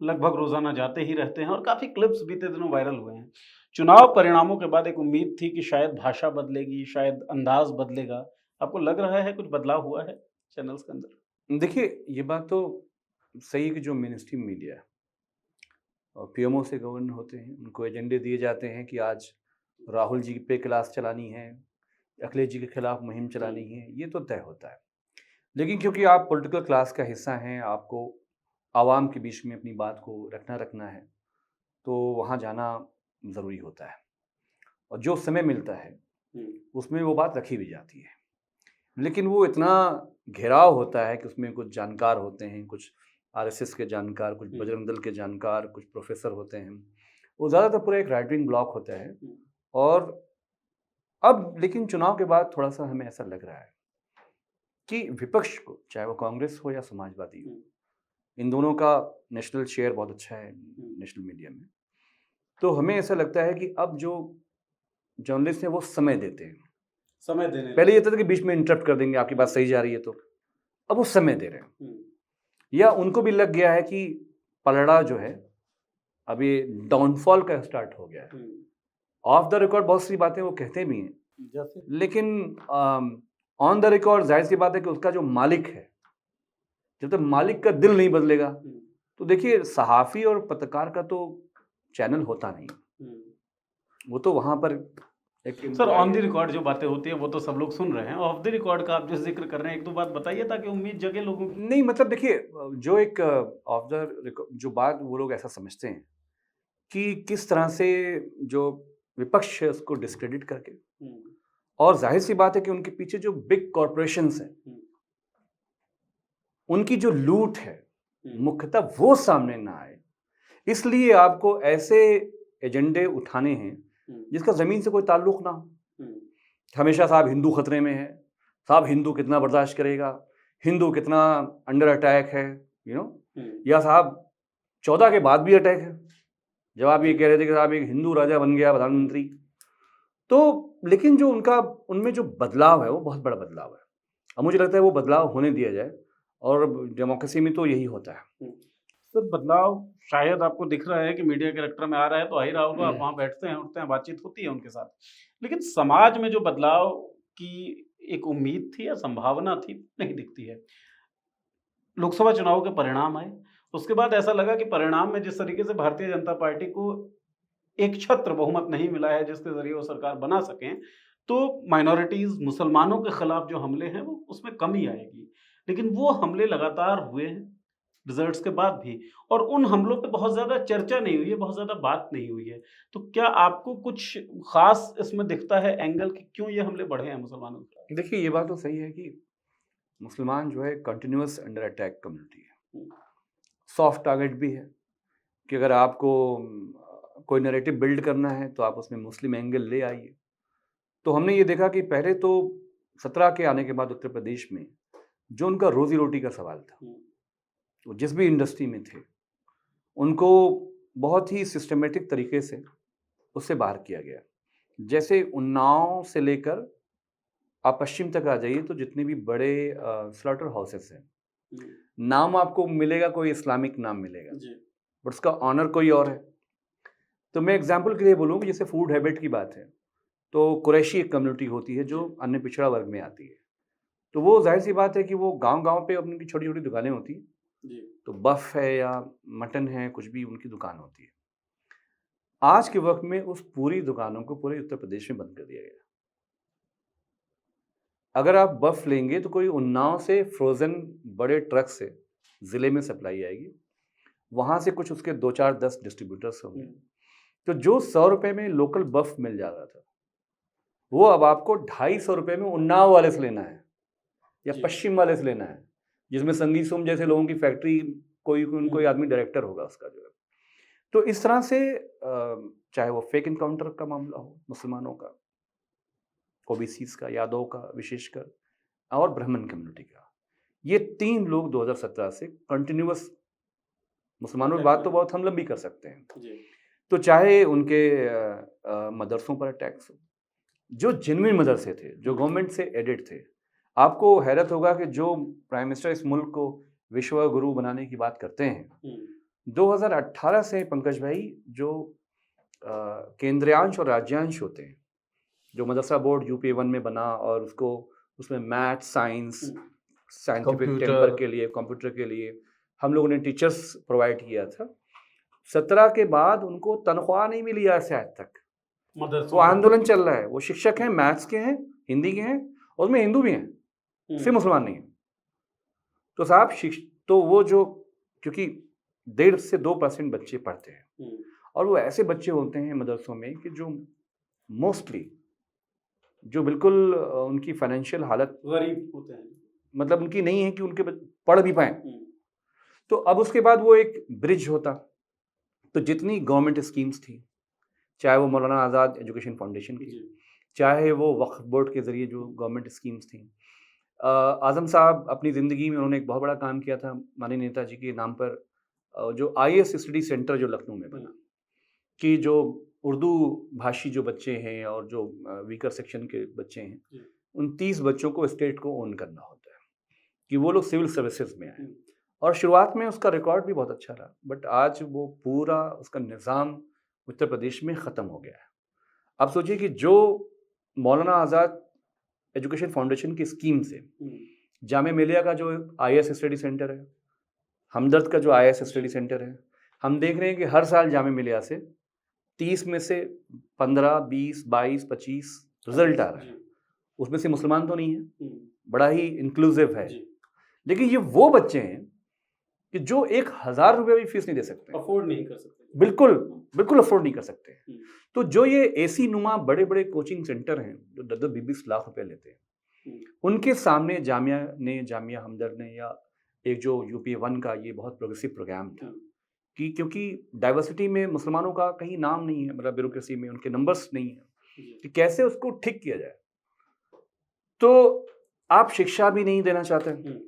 लगभग रोजाना जाते ही रहते हैं और काफी क्लिप्स बीते दिनों वायरल हुए हैं। चुनाव परिणामों के बाद एक उम्मीद थी कि शायद भाषा बदलेगी, शायद अंदाज बदलेगा। आपको लग रहा है कुछ बदलाव हुआ है चैनल्स के अंदर? देखिए, ये बात तो सही है कि जो मेन स्ट्रीम मीडिया है और PMO से गवर्न होते हैं, उनको एजेंडे दिए जाते हैं कि आज राहुल जी पे क्लास चलानी है, अखिलेश जी के खिलाफ मुहिम चलानी है, ये तो तय होता है। लेकिन क्योंकि आप पॉलिटिकल क्लास का हिस्सा हैं, आपको आवाम के बीच में अपनी बात को रखना है, तो वहाँ जाना ज़रूरी होता है। और जो समय मिलता है उसमें वो बात रखी भी जाती है। लेकिन वो इतना घेराव होता है कि उसमें कुछ जानकार होते हैं, कुछ RSS के जानकार, कुछ बजरंग दल के जानकार, कुछ प्रोफेसर होते हैं। वो ज़्यादातर पूरा एक राइट विंग ब्लॉक होता है। और अब लेकिन चुनाव के बाद थोड़ा सा हमें ऐसा लग रहा है कि विपक्ष को, चाहे वो कांग्रेस हो या समाजवादी हो, इन दोनों का नेशनल शेयर बहुत अच्छा है नेशनल मीडिया में। तो हमें ऐसा लगता है कि अब जो जर्नलिस्ट हैं वो समय देते हैं। समय देने, पहले ये था कि बीच में इंटरप्ट कर देंगे, आपकी बात सही जा रही है तो, अब वो समय दे रहे हैं। या उनको भी लग गया है कि पलड़ा जो है अभी डाउनफॉल का स्टार्ट हो गया है। ऑफ द रिकॉर्ड बहुत सी बातें वो कहते भी हैं, लेकिन ऑन द रिकॉर्ड जाहिर सी बात है कि उसका जो मालिक है, जब तक मालिक का दिल नहीं बदलेगा तो देखिए, सहाफ़ी और पत्रकार का तो चैनल होता नहीं, वो तो वहाँ पर एक। सर, ऑन द रिकॉर्ड जो बातें होती है वो तो सब लोग सुन रहे हैं, ऑफ द रिकॉर्ड का आप जो जिक्र कर रहे हैं, एक दो बात बताइए ताकि उम्मीद जगे लोगों की। नहीं, मतलब देखिए, जो एक ऑफ द रिकॉर्ड जो बात वो लोग ऐसा समझते हैं कि किस तरह से जो विपक्ष है उसको डिस्क्रेडिट करके, और जाहिर सी बात है कि उनके पीछे जो बिग कॉरपोरेशंस हैं उनकी जो लूट है मुख्यतः वो सामने ना आए, इसलिए आपको ऐसे एजेंडे उठाने हैं जिसका जमीन से कोई ताल्लुक ना हो। हमेशा साहब हिंदू खतरे में है, साहब हिंदू कितना बर्दाश्त करेगा, हिंदू कितना अंडर अटैक है, या साहब 14 के बाद भी अटैक है, जब आप ये कह रहे थे कि साहब एक हिंदू राजा बन गया प्रधानमंत्री। तो लेकिन जो उनमें जो बदलाव है वो बहुत बड़ा बदलाव है, अब मुझे लगता है वो बदलाव होने दिया जाए, और डेमोक्रेसी में तो यही होता है। सर, बदलाव शायद आपको दिख रहा है कि मीडिया कैरेक्टर में आ रहा है, तो आ ही रहा होगा, आप वहाँ बैठते हैं, उठते हैं, बातचीत होती है उनके साथ, लेकिन समाज में जो बदलाव की एक उम्मीद थी या संभावना थी नहीं दिखती है। लोकसभा चुनाव के परिणाम आए, उसके बाद ऐसा लगा कि परिणाम में जिस तरीके से भारतीय जनता पार्टी को एक छत्र बहुमत नहीं मिला है जिसके जरिए वो सरकार बना सकें, तो माइनॉरिटीज, मुसलमानों के खिलाफ जो हमले हैं वो उसमें कमी आएगी, लेकिन वो हमले लगातार हुए हैं रिजल्ट्स के बाद भी, और उन हमलों पे बहुत ज़्यादा चर्चा नहीं हुई है, बहुत ज़्यादा बात नहीं हुई है। तो क्या आपको कुछ खास इसमें दिखता है एंगल कि क्यों ये हमले बढ़े हैं मुसलमानों के? देखिए, ये बात तो सही है कि मुसलमान जो है कंटिन्यूअस अंडर अटैक कम्युनिटी है, सॉफ्ट टारगेट भी है कि अगर आपको कोई नैरेटिव बिल्ड करना है तो आप उसमें मुस्लिम एंगल ले आइए। तो हमने ये देखा कि पहले तो 17 के आने के बाद उत्तर प्रदेश में जो उनका रोजी रोटी का सवाल था, वो जिस भी इंडस्ट्री में थे उनको बहुत ही सिस्टमेटिक तरीके से उससे बाहर किया गया। जैसे उन्नाव से लेकर आप पश्चिम तक आ जाइए तो जितने भी बड़े स्लॉटर हाउसेस हैं, नाम आपको मिलेगा कोई इस्लामिक नाम मिलेगा, बट उसका ऑनर कोई और है। तो मैं एग्जांपल के लिए बोलूँ कि जैसे फूड हैबिट की बात है, तो कुरैशी एक कम्युनिटी होती है जो अन्य पिछड़ा वर्ग में आती है, तो वो जाहिर सी बात है कि वो गांव-गांव पे अपनी छोटी छोटी दुकानें होती हैं, तो बफ है या मटन है, कुछ भी उनकी दुकान होती है। आज के वक्त में उस पूरी दुकानों को पूरे उत्तर प्रदेश में बंद कर दिया गया। अगर आप बफ लेंगे तो कोई उन्नाव से फ्रोज़न बड़े ट्रक से ज़िले में सप्लाई आएगी, वहाँ से कुछ उसके 2-4-10 डिस्ट्रीब्यूटर्स होंगे, तो जो 100 रुपये में लोकल बफ मिल जा रहा था वो अब आपको 250 रुपये में उन्नाव वाले से लेना है या पश्चिम वाले से लेना है, जिसमें संगीत सोम जैसे लोगों की फैक्ट्री कोई आदमी डायरेक्टर होगा उसका जो है। तो इस तरह से चाहे वो फेक इनकाउंटर का मामला हो मुसलमानों का, ओबीसीज का, यादव का विशेषकर, और ब्राह्मण कम्युनिटी का, ये 3 लोग 2017 से कंटिन्यूअस, मुसलमानों की बात तो बहुत हम लंबी कर सकते हैं, तो चाहे उनके मदरसों पर अटैक्स हो, जो जेन्युइन मदरसे थे, जो गवर्नमेंट से एडेड थे। आपको हैरत होगा कि जो प्राइम मिनिस्टर इस मुल्क को विश्व गुरु बनाने की बात करते हैं, 2018 से पंकज भाई जो केंद्रीयांश और राज्यांश होते हैं, जो मदरसा बोर्ड यूपी 1 में बना और उसमें मैथ, साइंस, साइंटिफिक टेम्पर के लिए, कंप्यूटर के लिए हम लोगों ने टीचर्स प्रोवाइड किया था। 17 के बाद उनको तनख्वाह नहीं मिली आज तक, वो आंदोलन चल रहा है, वो शिक्षक हैं, मैथ्स के हैं, हिंदी के हैं, और उसमें हिंदू भी हैं, सिर्फ मुसलमान नहीं है। तो साहब तो वो जो, क्योंकि 1.5 से 2% बच्चे पढ़ते हैं, और वो ऐसे बच्चे होते हैं मदरसों में कि जो मोस्टली जो बिल्कुल उनकी फाइनेंशियल हालत गरीब होते हैं, मतलब उनकी नहीं है कि उनके पढ़ भी पाएँ। तो अब उसके बाद वो एक ब्रिज होता, तो जितनी गवर्नमेंट स्कीम्स थी, चाहे वो मौलाना आज़ाद एजुकेशन फाउंडेशन की, चाहे वो वक्फ बोर्ड के ज़रिए जो गवर्नमेंट स्कीम्स थी, आज़म साहब अपनी ज़िंदगी में उन्होंने एक बहुत बड़ा काम किया था माननीय नेताजी के नाम पर, जो IAS स्टडी सेंटर जो लखनऊ में बना, कि जो उर्दू भाषी जो बच्चे हैं और जो वीकर सेक्शन के बच्चे हैं, उन 30 बच्चों को स्टेट को ओन करना होता है कि वो लोग सिविल सर्विसेज में आए, और शुरुआत में उसका रिकॉर्ड भी बहुत अच्छा रहा, बट आज वो पूरा उसका निज़ाम उत्तर प्रदेश में ख़त्म हो गया है। अब सोचिए कि जो मौलाना आज़ाद एजुकेशन फाउंडेशन की स्कीम से जामिया मिलिया का जो IAS स्टडी सेंटर है, हमदर्द का जो IAS स्टडी सेंटर है, हम देख रहे हैं कि हर साल जामिया मिलिया से 30 में से 15, 20, 22, 25 रिजल्ट आ रहा है, उसमें से मुसलमान तो नहीं है, बड़ा ही इंक्लूसिव है, लेकिन ये वो बच्चे हैं कि जो 1,000 रुपये भी फीस नहीं दे सकते, अफोर्ड नहीं कर सकते। बिल्कुल बिल्कुल अफोर्ड नहीं कर सकते। हम्म, तो जो ये एसी नुमा बड़े बड़े कोचिंग सेंटर हैं जो 10-20 लाख रुपए लेते हैं, हम्म, उनके सामने जामिया हमदर्द ने या एक जो UP1 का ये बहुत प्रोग्रेसिव प्रोग्राम था हम्म, कि क्योंकि डाइवर्सिटी में मुसलमानों का कहीं नाम नहीं है, मतलब ब्यूरोक्रेसी में उनके नंबर्स नहीं है जी, कि कैसे उसको ठीक किया जाए। तो आप शिक्षा भी नहीं देना चाहते। हम्म,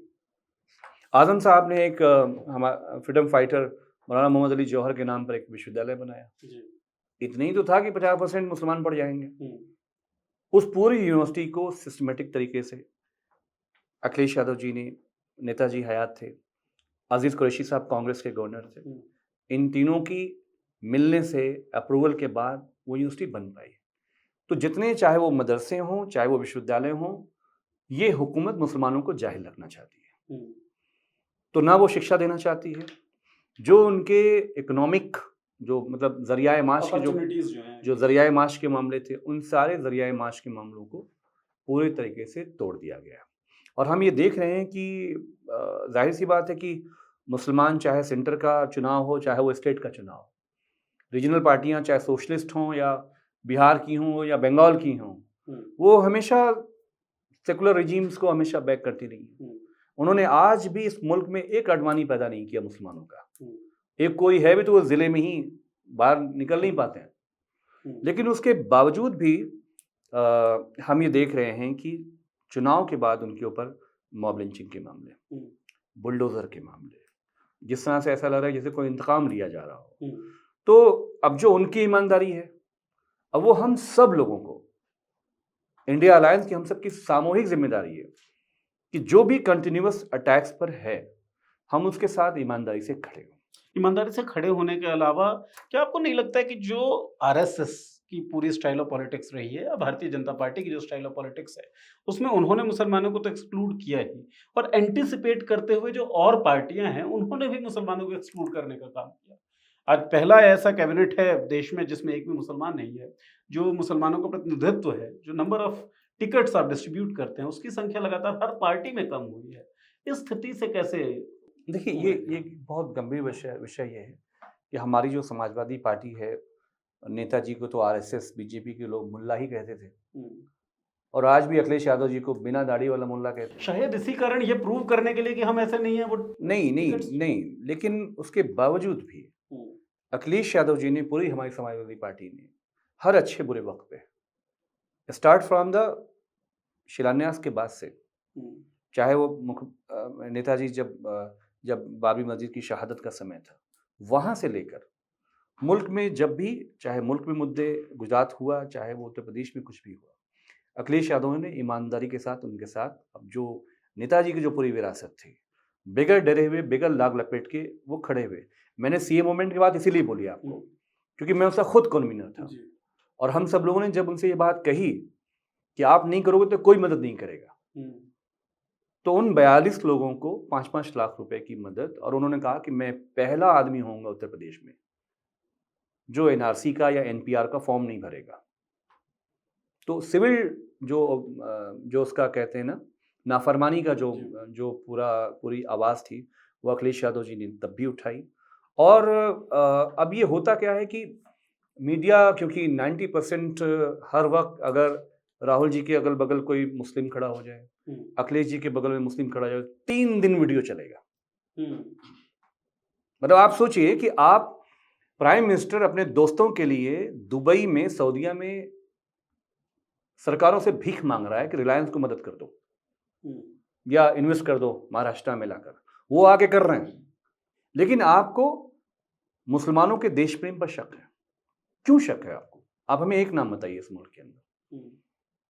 आजम साहब ने एक हमारा फ्रीडम फाइटर मौलाना मोहम्मद अली जौहर के नाम पर एक विश्वविद्यालय बनाया। जी, इतना ही तो था कि 50% मुसलमान पढ़ जाएंगे। हम्म, उस पूरी यूनिवर्सिटी को सिस्टमेटिक तरीके से अखिलेश यादव जी ने, नेताजी हयात थे, अजीज कुरैशी साहब कांग्रेस के गवर्नर थे, हम्म, इन तीनों की मिलने से अप्रूवल के बाद वो यूनिवर्सिटी बन पाई। तो जितने चाहे वो मदरसे हों चाहे वो विश्वविद्यालय हों, ये हुकूमत मुसलमानों को जाहिल रखना चाहती है। हम्म, तो ना वो शिक्षा देना चाहती है, जो उनके इकोनॉमिक जो मतलब ज़रिया माश के अपॉर्चुनिटीज जो हैं, जो ज़रिया माश के मामले थे, उन सारे ज़रिया माश के मामलों को पूरे तरीके से तोड़ दिया गया। और हम ये देख रहे हैं कि ज़ाहिर सी बात है कि मुसलमान चाहे सेंटर का चुनाव हो चाहे वो स्टेट का चुनाव हो, रीजनल पार्टियां चाहे सोशलिस्ट हों या बिहार की हों या बंगाल की हों, हम्म, वो हमेशा सेकुलर रिजीम्स को हमेशा बैक करती रही हैं। हम्म, उन्होंने आज भी इस मुल्क में एक अडवाणी पैदा नहीं किया मुसलमानों का। हम्म, एक कोई है भी तो वो ज़िले में ही बाहर निकल नहीं पाते हैं। हम्म, लेकिन उसके बावजूद भी हम ये देख रहे हैं कि चुनाव के बाद उनके ऊपर मॉब लिंचिंग के मामले, हम्म, बुलडोज़र के मामले, जिस तरह से ऐसा लग रहा है जैसे कोई इंतकाम लिया जा रहा हो। हम्म, तो अब जो उनकी ईमानदारी है, अब वो हम सब लोगों को, इंडिया अलायंस की हम सब की सामूहिक जिम्मेदारी है कि जो भी कंटिन्यूअस अटैक्स पर है, हम उसके साथ ईमानदारी से खड़े हों। ईमानदारी से खड़े होने के अलावा क्या आपको नहीं लगता है कि जो आरएसएस की पूरी स्टाइल ऑफ पॉलिटिक्स रही है, भारतीय जनता पार्टी की जो स्टाइल ऑफ पॉलिटिक्स है, उसमें उन्होंने मुसलमानों को तो एक्सक्लूड किया ही, और एंटीसिपेट करते हुए जो और पार्टियां हैं उन्होंने भी मुसलमानों को एक्सक्लूड करने का काम किया। आज पहला ऐसा कैबिनेट है देश में जिसमें एक भी मुसलमान नहीं है, जो मुसलमानों का प्रतिनिधित्व है, जो नंबर ऑफ टिकट्स आप डिस्ट्रीब्यूट करते हैं उसकी संख्या लगातार हर पार्टी में कम हुई है। इस स्थिति से कैसे देखिए, ये बहुत गंभीर विषय विषय ये है कि हमारी जो समाजवादी पार्टी है, नेताजी को तो आरएसएस, बीजेपी के लोग मुल्ला ही कहते थे, हम्म, और आज भी अखिलेश यादव जी को बिना दाढ़ी वाला मुल्ला कहते हैं। शायद इसी कारण ये प्रूव करने के लिए कि हम ऐसे नहीं है वो नहीं नहीं टिकट्स। नहीं, लेकिन उसके बावजूद भी हम्म, अखिलेश यादव जी ने, पूरी हमारी समाजवादी पार्टी ने हर अच्छे बुरे वक्त पे, स्टार्ट फ्रॉम द शिलान्यास के बाद से, हम्म, चाहे वो नेताजी जब बाबरी मस्जिद की शहादत का समय था, वहाँ से लेकर मुल्क में जब भी, चाहे मुल्क में मुद्दे गुजरात हुआ चाहे वो उत्तर प्रदेश में कुछ भी हुआ, अखिलेश यादव ने ईमानदारी के साथ उनके साथ, अब जो नेताजी की जो पूरी विरासत थी, बगैर डरे हुए, बगैर लाग लपेट के वो खड़े हुए। मैंने सीए मूवमेंट की बात इसीलिए बोली आपको, क्योंकि मैं उसका खुद कन्वीनर था, जी, और हम सब लोगों ने जब उनसे ये बात कही कि आप नहीं करोगे तो कोई मदद नहीं करेगा, हम्म, तो उन 42 लोगों को 5-5 लाख रुपए की मदद, और उन्होंने कहा कि मैं पहला आदमी होऊंगा उत्तर प्रदेश में जो एनआरसी का या एनपीआर का फॉर्म नहीं भरेगा। तो सिविल जो उसका कहते हैं ना, नाफरमानी का जो जी। जो पूरी आवाज़ थी, वो अखिलेश यादव जी ने तब भी उठाई। और अब ये होता क्या है कि मीडिया, क्योंकि 90% हर वक्त अगर राहुल जी के अगल बगल कोई मुस्लिम खड़ा हो जाए, हम्म, अखिलेश जी के बगल में मुस्लिम खड़ा हो जाए, 3 दिन वीडियो चलेगा। हम्म, मतलब आप सोचिए कि आप प्राइम मिनिस्टर अपने दोस्तों के लिए दुबई में, सऊदीया में सरकारों से भीख मांग रहा है कि रिलायंस को मदद कर दो हम्म, या इन्वेस्ट कर दो महाराष्ट्र में लाकर, वो आके कर रहे हैं। लेकिन आपको मुसलमानों के देश प्रेम पर शक है। क्यों शक है आपको? आप हमें एक नाम बताइए इस मुल्क के अंदर। हम्म,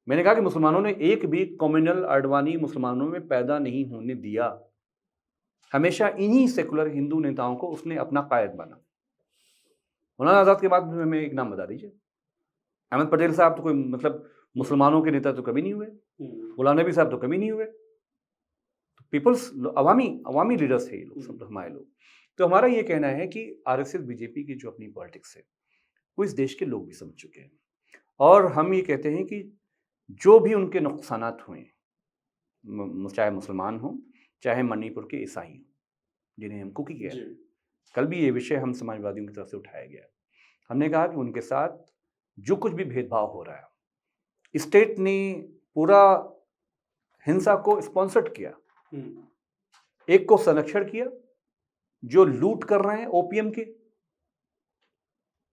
मैंने कहा कि मुसलमानों ने एक भी कम्युनल अडवाणी मुसलमानों में पैदा नहीं होने दिया। हमेशा इन्हीं सेकुलर हिंदू नेताओं को उसने अपना कायद बना। मौलाना आज़ाद के बाद भी हमें एक नाम बता दीजिए। अहमद पटेल साहब तो कोई मतलब मुसलमानों के नेता तो कभी नहीं हुए, गुलाम नबी साहब तो कभी नहीं हुए। तो पीपल्स, अवामी लीडर्स थे ये लोग, सब हमारे लोग। तो हमारा ये कहना है कि आरएसएस बीजेपी की जो अपनी पॉलिटिक्स है वो इस देश के लोग भी समझ चुके हैं, और हम ये कहते हैं कि जो भी उनके नुकसानात हुए, चाहे मुसलमान हों चाहे मणिपुर के ईसाई हों, जिन्हें हम कुकी कह रहे हैं। जी। कल भी ये विषय हम समाजवादियों की तरफ से उठाया गया। हमने कहा कि उनके साथ जो कुछ भी भेदभाव हो रहा है, स्टेट ने पूरा हिंसा को स्पॉन्सर्ड किया, एक को संरक्षण किया जो लूट कर रहे हैं ओपीएम के।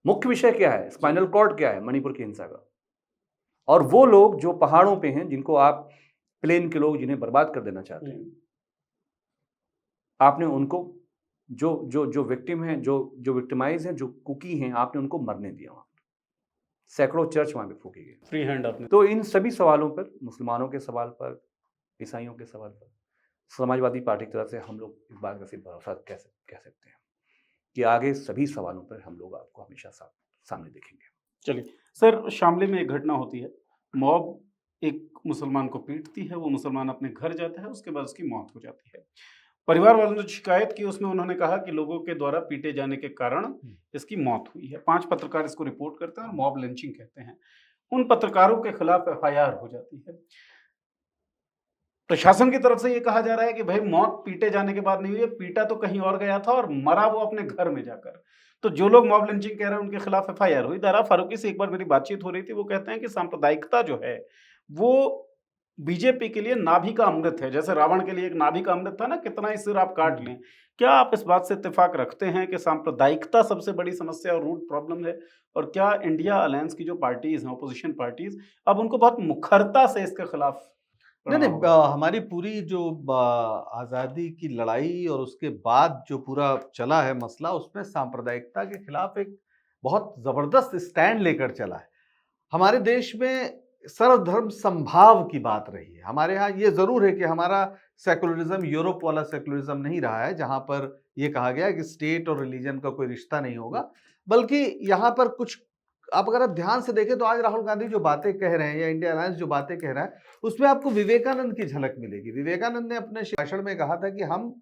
मुख्य विषय क्या है, स्पाइनल कॉर्ड क्या है मणिपुर की हिंसा का। और वो लोग जो पहाड़ों पे हैं, जिनको आप प्लेन के लोग जिन्हें बर्बाद कर देना चाहते हैं, आपने उनको जो जो जो विक्टिम हैं, जो विक्टिमाइज हैं, जो कुकी हैं, आपने उनको मरने दिया। वहां सैकड़ों चर्च वहां पे फूके गए। फ्री हैंड आपने। तो इन सभी सवालों पर, मुसलमानों के सवाल पर, ईसाइयों के सवाल पर, समाजवादी पार्टी की तरफ से हम लोग इस बात का सिर्फ भरोसा कह सकते हैं कि आगे सभी सवालों पर हम लोग आपको हमेशा सामने देखेंगे। चलिए सर, शामली में एक घटना होती है, मॉब एक मुसलमान को पीटती है, वो मुसलमान अपने घर जाता है, उसके बाद उसकी मौत हो जाती है। परिवार वालों ने शिकायत की, उसमें उन्होंने कहा कि लोगों के द्वारा पीटे जाने के कारण इसकी मौत हुई है। 5 पत्रकार इसको रिपोर्ट करते हैं और मॉब लिंचिंग कहते हैं। उन पत्रकारों के खिलाफ एफआईआर हो जाती है। प्रशासन की तरफ से ये कहा जा रहा है कि भाई मौत पीटे जाने के बाद नहीं हुई है, पीटा तो कहीं और गया था और मरा वो अपने घर में जाकर। तो जो लोग मॉब लिंचिंग कह रहे हैं उनके खिलाफ एफआईआर हुई। दारा फारूकी से एक बार मेरी बातचीत हो रही थी, वो कहते हैं कि सांप्रदायिकता जो है वो बीजेपी के लिए नाभि का अमृत है। जैसे रावण के लिए एक नाभि का अमृत था ना, कितना ही सिर आप काट लें। क्या आप इस बात से इत्तेफाक रखते हैं कि सांप्रदायिकता सबसे बड़ी समस्या और रूट प्रॉब्लम है? और क्या इंडिया अलायंस की जो पार्टीज हैं, अपोजिशन पार्टीज, अब उनको बहुत मुखरता से इसके खिलाफ नहीं, हमारी पूरी जो आज़ादी की लड़ाई और उसके बाद जो पूरा चला है मसला, उसमें सांप्रदायिकता के खिलाफ एक बहुत ज़बरदस्त स्टैंड लेकर चला है। हमारे देश में सर्वधर्म समभाव की बात रही है। हमारे यहाँ ये ज़रूर है कि हमारा सेकुलरिज्म यूरोप वाला सेकुलरिज्म नहीं रहा है, जहाँ पर ये कहा गया है कि स्टेट और रिलीजन का कोई रिश्ता नहीं होगा, बल्कि यहाँ पर कुछ आप अगर आप ध्यान से देखें तो आज राहुल गांधी जो बातें कह रहे हैं या इंडिया अलायंस जो बातें कह रहा है, उसमें आपको विवेकानंद की झलक मिलेगी। विवेकानंद ने अपने भाषण में कहा था कि हम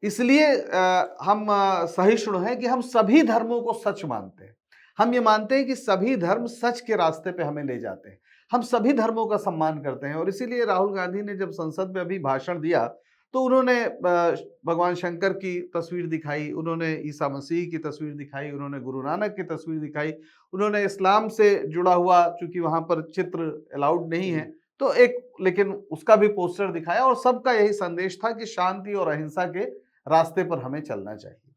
इसलिए सहिष्णु हैं कि हम सभी धर्मों को सच मानते हैं। हम ये मानते हैं कि सभी धर्म सच के रास्ते पे हमें ले जाते हैं। हम सभी धर्मों का सम्मान करते हैं। और इसीलिए राहुल गांधी ने जब संसद में अभी भाषण दिया तो उन्होंने भगवान शंकर की तस्वीर दिखाई, उन्होंने ईसा मसीह की तस्वीर दिखाई, उन्होंने गुरु नानक की तस्वीर दिखाई, उन्होंने इस्लाम से जुड़ा हुआ, चूंकि वहां पर चित्र अलाउड नहीं है तो लेकिन उसका भी पोस्टर दिखाया। और सबका यही संदेश था कि शांति और अहिंसा के रास्ते पर हमें चलना चाहिए।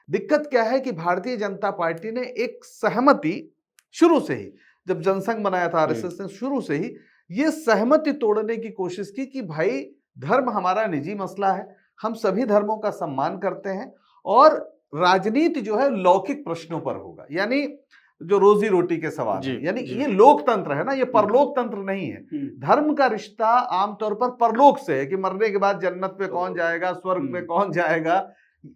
दिक्कत क्या है कि भारतीय जनता पार्टी ने एक सहमति शुरू से ही, जब जनसंघ बनाया था आरएसएस ने, शुरू से ही ये सहमति तोड़ने की कोशिश की कि भाई धर्म हमारा निजी मसला है, हम सभी धर्मों का सम्मान करते हैं और राजनीति जो है लौकिक प्रश्नों पर होगा। यानी जो रोजी रोटी के सवाल है, यानी ये लोकतंत्र है ना, ये परलोक तंत्र नहीं है। धर्म का रिश्ता आमतौर पर परलोक से है कि मरने के बाद जन्नत पे कौन जाएगा, स्वर्ग पे कौन जाएगा।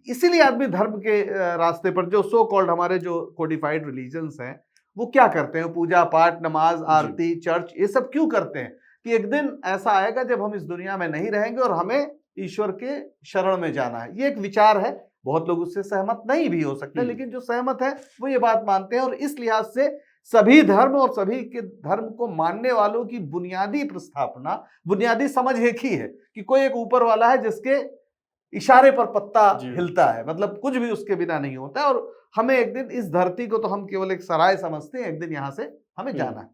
इसीलिए आदमी धर्म के रास्ते पर, जो सो कॉल्ड हमारे जो कोडिफाइड रिलीजन्स हैं, वो क्या करते हैं, पूजा पाठ, नमाज, आरती, चर्च, ये सब क्यों करते हैं कि एक दिन ऐसा आएगा जब हम इस दुनिया में नहीं रहेंगे और हमें ईश्वर के शरण में जाना है। ये एक विचार है। बहुत लोग उससे सहमत नहीं भी हो सकते, लेकिन जो सहमत है वो ये बात मानते हैं। और इस लिहाज से सभी धर्म और सभी के धर्म को मानने वालों की बुनियादी प्रस्थापना, बुनियादी समझ एक ही है कि कोई एक ऊपर वाला है जिसके इशारे पर पत्ता हिलता है, मतलब कुछ भी उसके बिना नहीं होता। और हमें एक दिन इस धरती को तो हम केवल एक सराय समझते हैं, एक दिन यहां से हमें जाना है।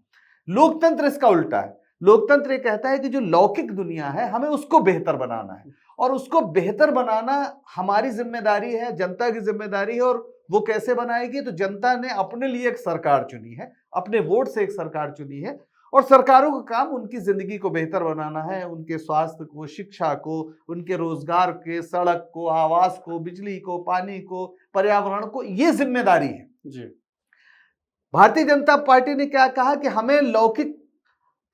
लोकतंत्र इसका उल्टा है। लोकतंत्र ये कहता है कि जो लौकिक दुनिया है हमें उसको बेहतर बनाना है, और उसको बेहतर बनाना हमारी जिम्मेदारी है, जनता की जिम्मेदारी है। और वो कैसे बनाएगी, तो जनता ने अपने लिए एक सरकार चुनी है, अपने वोट से एक सरकार चुनी है, और सरकारों का काम उनकी जिंदगी को बेहतर बनाना है, उनके स्वास्थ्य को, शिक्षा को, उनके रोजगार के, सड़क को, आवास को, बिजली को, पानी को, पर्यावरण को, ये जिम्मेदारी है जी। भारतीय जनता पार्टी ने क्या कहा कि हमें लौकिक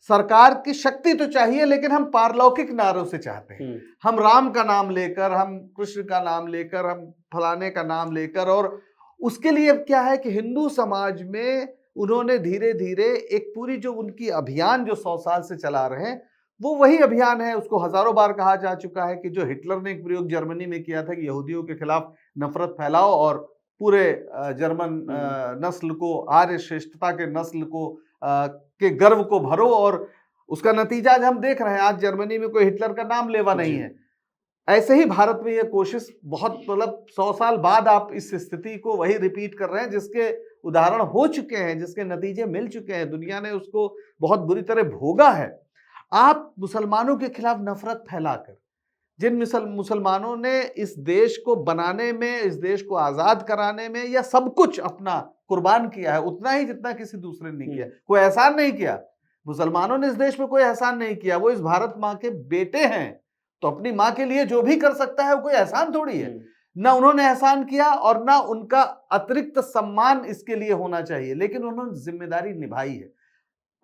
सरकार की शक्ति तो चाहिए, लेकिन हम पारलौकिक नारों से चाहते हैं। हम राम का नाम लेकर, हम कृष्ण का नाम लेकर, हम फलाने का नाम लेकर। और उसके लिए क्या है कि हिंदू समाज में उन्होंने धीरे धीरे एक पूरी जो उनकी अभियान जो 100 साल से चला रहे हैं, वो वही अभियान है। उसको हजारों बार कहा जा चुका है कि जो हिटलर ने एक प्रयोग जर्मनी में किया था कि यहूदियों के खिलाफ नफरत फैलाओ और पूरे जर्मन नस्ल को, आर्य श्रेष्ठता के नस्ल को के गर्व को भरो। और उसका नतीजा आज हम देख रहे हैं। आज जर्मनी में कोई हिटलर का नाम लेवा नहीं है। ऐसे ही भारत में ये कोशिश बहुत मतलब 100 साल बाद आप इस स्थिति को वही रिपीट कर रहे हैं जिसके उदाहरण हो चुके हैं, जिसके नतीजे मिल चुके हैं, दुनिया ने उसको बहुत बुरी तरह भोगा है। आप मुसलमानों के खिलाफ नफरत फैलाकर, जिन मुसलमानों ने इस देश को बनाने में, इस देश को आजाद कराने में या सब कुछ अपना कुर्बान किया है, उतना ही जितना किसी दूसरे ने नहीं किया, कोई एहसान नहीं किया। मुसलमानों ने इस देश में कोई एहसान नहीं किया, वो इस भारत माँ के बेटे हैं, तो अपनी माँ के लिए जो भी कर सकता है वो कोई एहसान थोड़ी है। ना उन्होंने एहसान किया और ना उनका अतिरिक्त सम्मान इसके लिए होना चाहिए, लेकिन उन्होंने जिम्मेदारी निभाई है।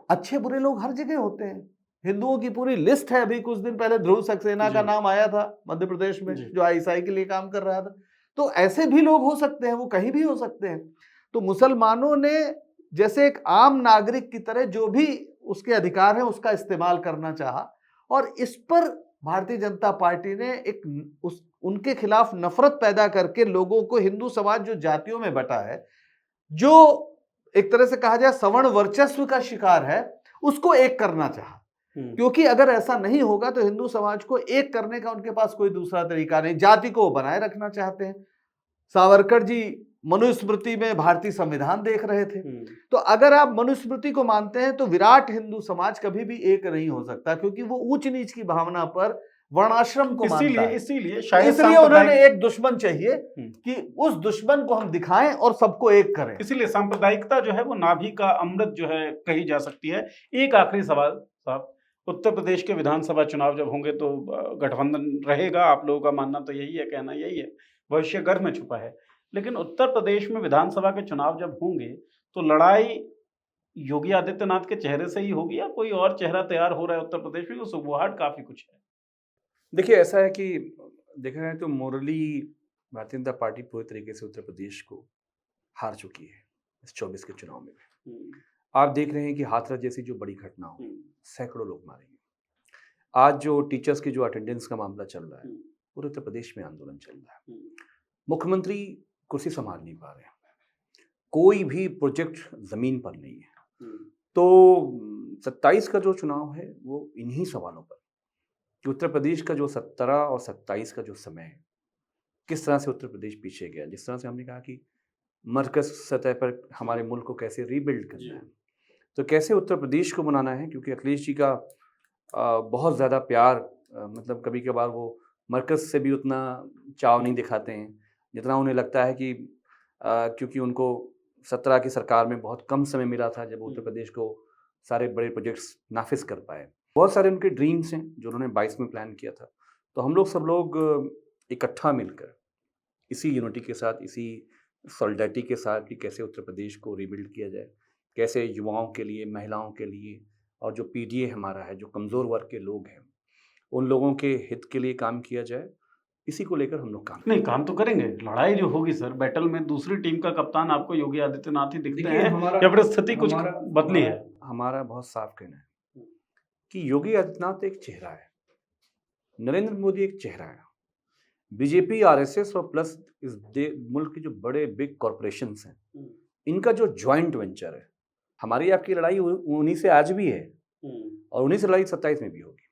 अच्छे बुरे लोग हर जगह होते हैं, हिंदुओं की पूरी लिस्ट है। अभी कुछ दिन पहले ध्रुव सक्सेना का नाम आया था मध्य प्रदेश में, जो आईएसआई के लिए काम कर रहा था। तो ऐसे भी लोग हो सकते हैं, वो कहीं भी हो सकते हैं। तो मुसलमानों ने जैसे एक आम नागरिक की तरह जो भी उसके अधिकार है उसका इस्तेमाल करना चाहा, और इस पर भारतीय जनता पार्टी ने उनके खिलाफ नफरत पैदा करके लोगों को, हिंदू समाज जो जातियों में बटा है, जो एक तरह से कहा जाए सवर्ण वर्चस्व का शिकार है, उसको एक करना चाहा। क्योंकि अगर ऐसा नहीं होगा तो हिंदू समाज को एक करने का उनके पास कोई दूसरा तरीका नहीं। जाति को बनाए रखना चाहते हैं। सावरकर जी मनुस्मृति में भारतीय संविधान देख रहे थे। तो अगर आप मनुस्मृति को मानते हैं तो विराट हिंदू समाज कभी भी एक नहीं हो सकता, क्योंकि वो ऊंच नीच की भावना पर वर्णाश्रम को मानता है। इसीलिए उन्होंने एक दुश्मन चाहिए कि उस दुश्मन को हम दिखाएं और सबको एक करें। इसीलिए सांप्रदायिकता जो है वो नाभि का अमृत जो है कही जा सकती है। एक आखिरी सवाल साहब, उत्तर प्रदेश के विधानसभा चुनाव जब होंगे तो गठबंधन रहेगा, आप लोगों का मानना तो यही है, कहना यही है, भविष्य गर्भ में छुपा है। लेकिन उत्तर प्रदेश में विधानसभा के चुनाव जब होंगे तो लड़ाई योगी आदित्यनाथ के चेहरे से ही होगी या कोई और चेहरा तैयार हो रहा है उत्तर प्रदेश में? सुगबुहाट काफी कुछ है। देखिए, ऐसा है कि देखा जाए तो मोरली भारतीय जनता पार्टी पूरी तरीके से उत्तर प्रदेश को हार चुकी है इस 24 के चुनाव में। आप देख रहे हैं कि हाथरस जैसी जो बड़ी घटना हो, सैकड़ों लोग मारे गए। आज जो टीचर्स की जो अटेंडेंस का मामला चल रहा है, पूरे उत्तर प्रदेश में आंदोलन चल रहा है। मुख्यमंत्री कुर्सी संभाल नहीं पा रहे हैं, कोई भी प्रोजेक्ट जमीन पर नहीं है। तो 27 का जो चुनाव है वो इन्हीं सवालों पर, कि उत्तर प्रदेश का जो 17 और 27 का जो समय है, किस तरह से उत्तर प्रदेश पीछे गया। जिस तरह से हमने कहा कि मरकज सतह पर हमारे मुल्क को कैसे रीबिल्ड करना है, तो कैसे उत्तर प्रदेश को बनाना है। क्योंकि अखिलेश जी का बहुत ज़्यादा प्यार, मतलब कभी कभार वो मरकज से भी उतना चाव नहीं दिखाते हैं जितना उन्हें लगता है कि क्योंकि उनको 17 की सरकार में बहुत कम समय मिला था जब उत्तर प्रदेश को सारे बड़े प्रोजेक्ट्स नाफिज कर पाए। बहुत सारे उनके ड्रीम्स हैं जो उन्होंने 22 में प्लान किया था। तो हम लोग सब लोग इकट्ठा मिलकर इसी यूनिटी के साथ, इसी सॉलिडारिटी के साथ कि कैसे उत्तर प्रदेश को रीबिल्ड किया जाए, कैसे युवाओं के लिए, महिलाओं के लिए, और जो पीडीए हमारा है, जो कमज़ोर वर्ग के लोग हैं, उन लोगों के हित के लिए काम किया जाए। इसी को लेकर हम लोग काम तो करेंगे। लड़ाई जो होगी सर, बैटल में दूसरी टीम का कप्तान आपको योगी आदित्यनाथ ही दिखते हैं या परिस्थिति कुछ बदली है? हमारा बहुत साफ कहना है कि योगी आदित्यनाथ एक चेहरा है, नरेंद्र मोदी एक चेहरा है, बीजेपी, आरएसएस और प्लस इस मुल्क के जो बड़े बिग कॉरपोरेशंस हैं, इनका जो ज्वाइंट वेंचर है। हमारी आपकी लड़ाई उन्हीं से आज भी है और उन्हीं से लड़ाई 27 में भी होगी।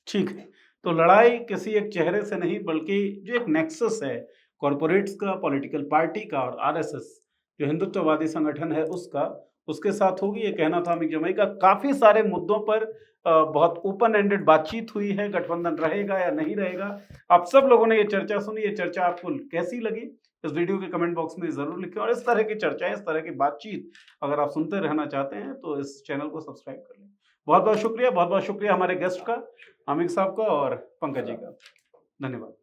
ठीक है, तो लड़ाई किसी एक चेहरे से नहीं, बल्कि जो एक नेक्सस है कॉरपोरेट्स का, पॉलिटिकल पार्टी का और आरएसएस जो हिंदुत्ववादी संगठन है उसके साथ होगी। ये कहना था अमित जमाई का। काफी सारे मुद्दों पर बहुत ओपन एंडेड बातचीत हुई है। गठबंधन रहेगा या नहीं रहेगा, आप सब लोगों ने ये चर्चा सुनी। ये चर्चा आपको कैसी लगी इस वीडियो के कमेंट बॉक्स में जरूर लिखें। और इस तरह की चर्चा, इस तरह की बातचीत अगर आप सुनते रहना चाहते हैं तो इस चैनल को सब्सक्राइब कर लें। बहुत बहुत शुक्रिया हमारे गेस्ट का, आमिर साहब का और पंकज जी का। धन्यवाद।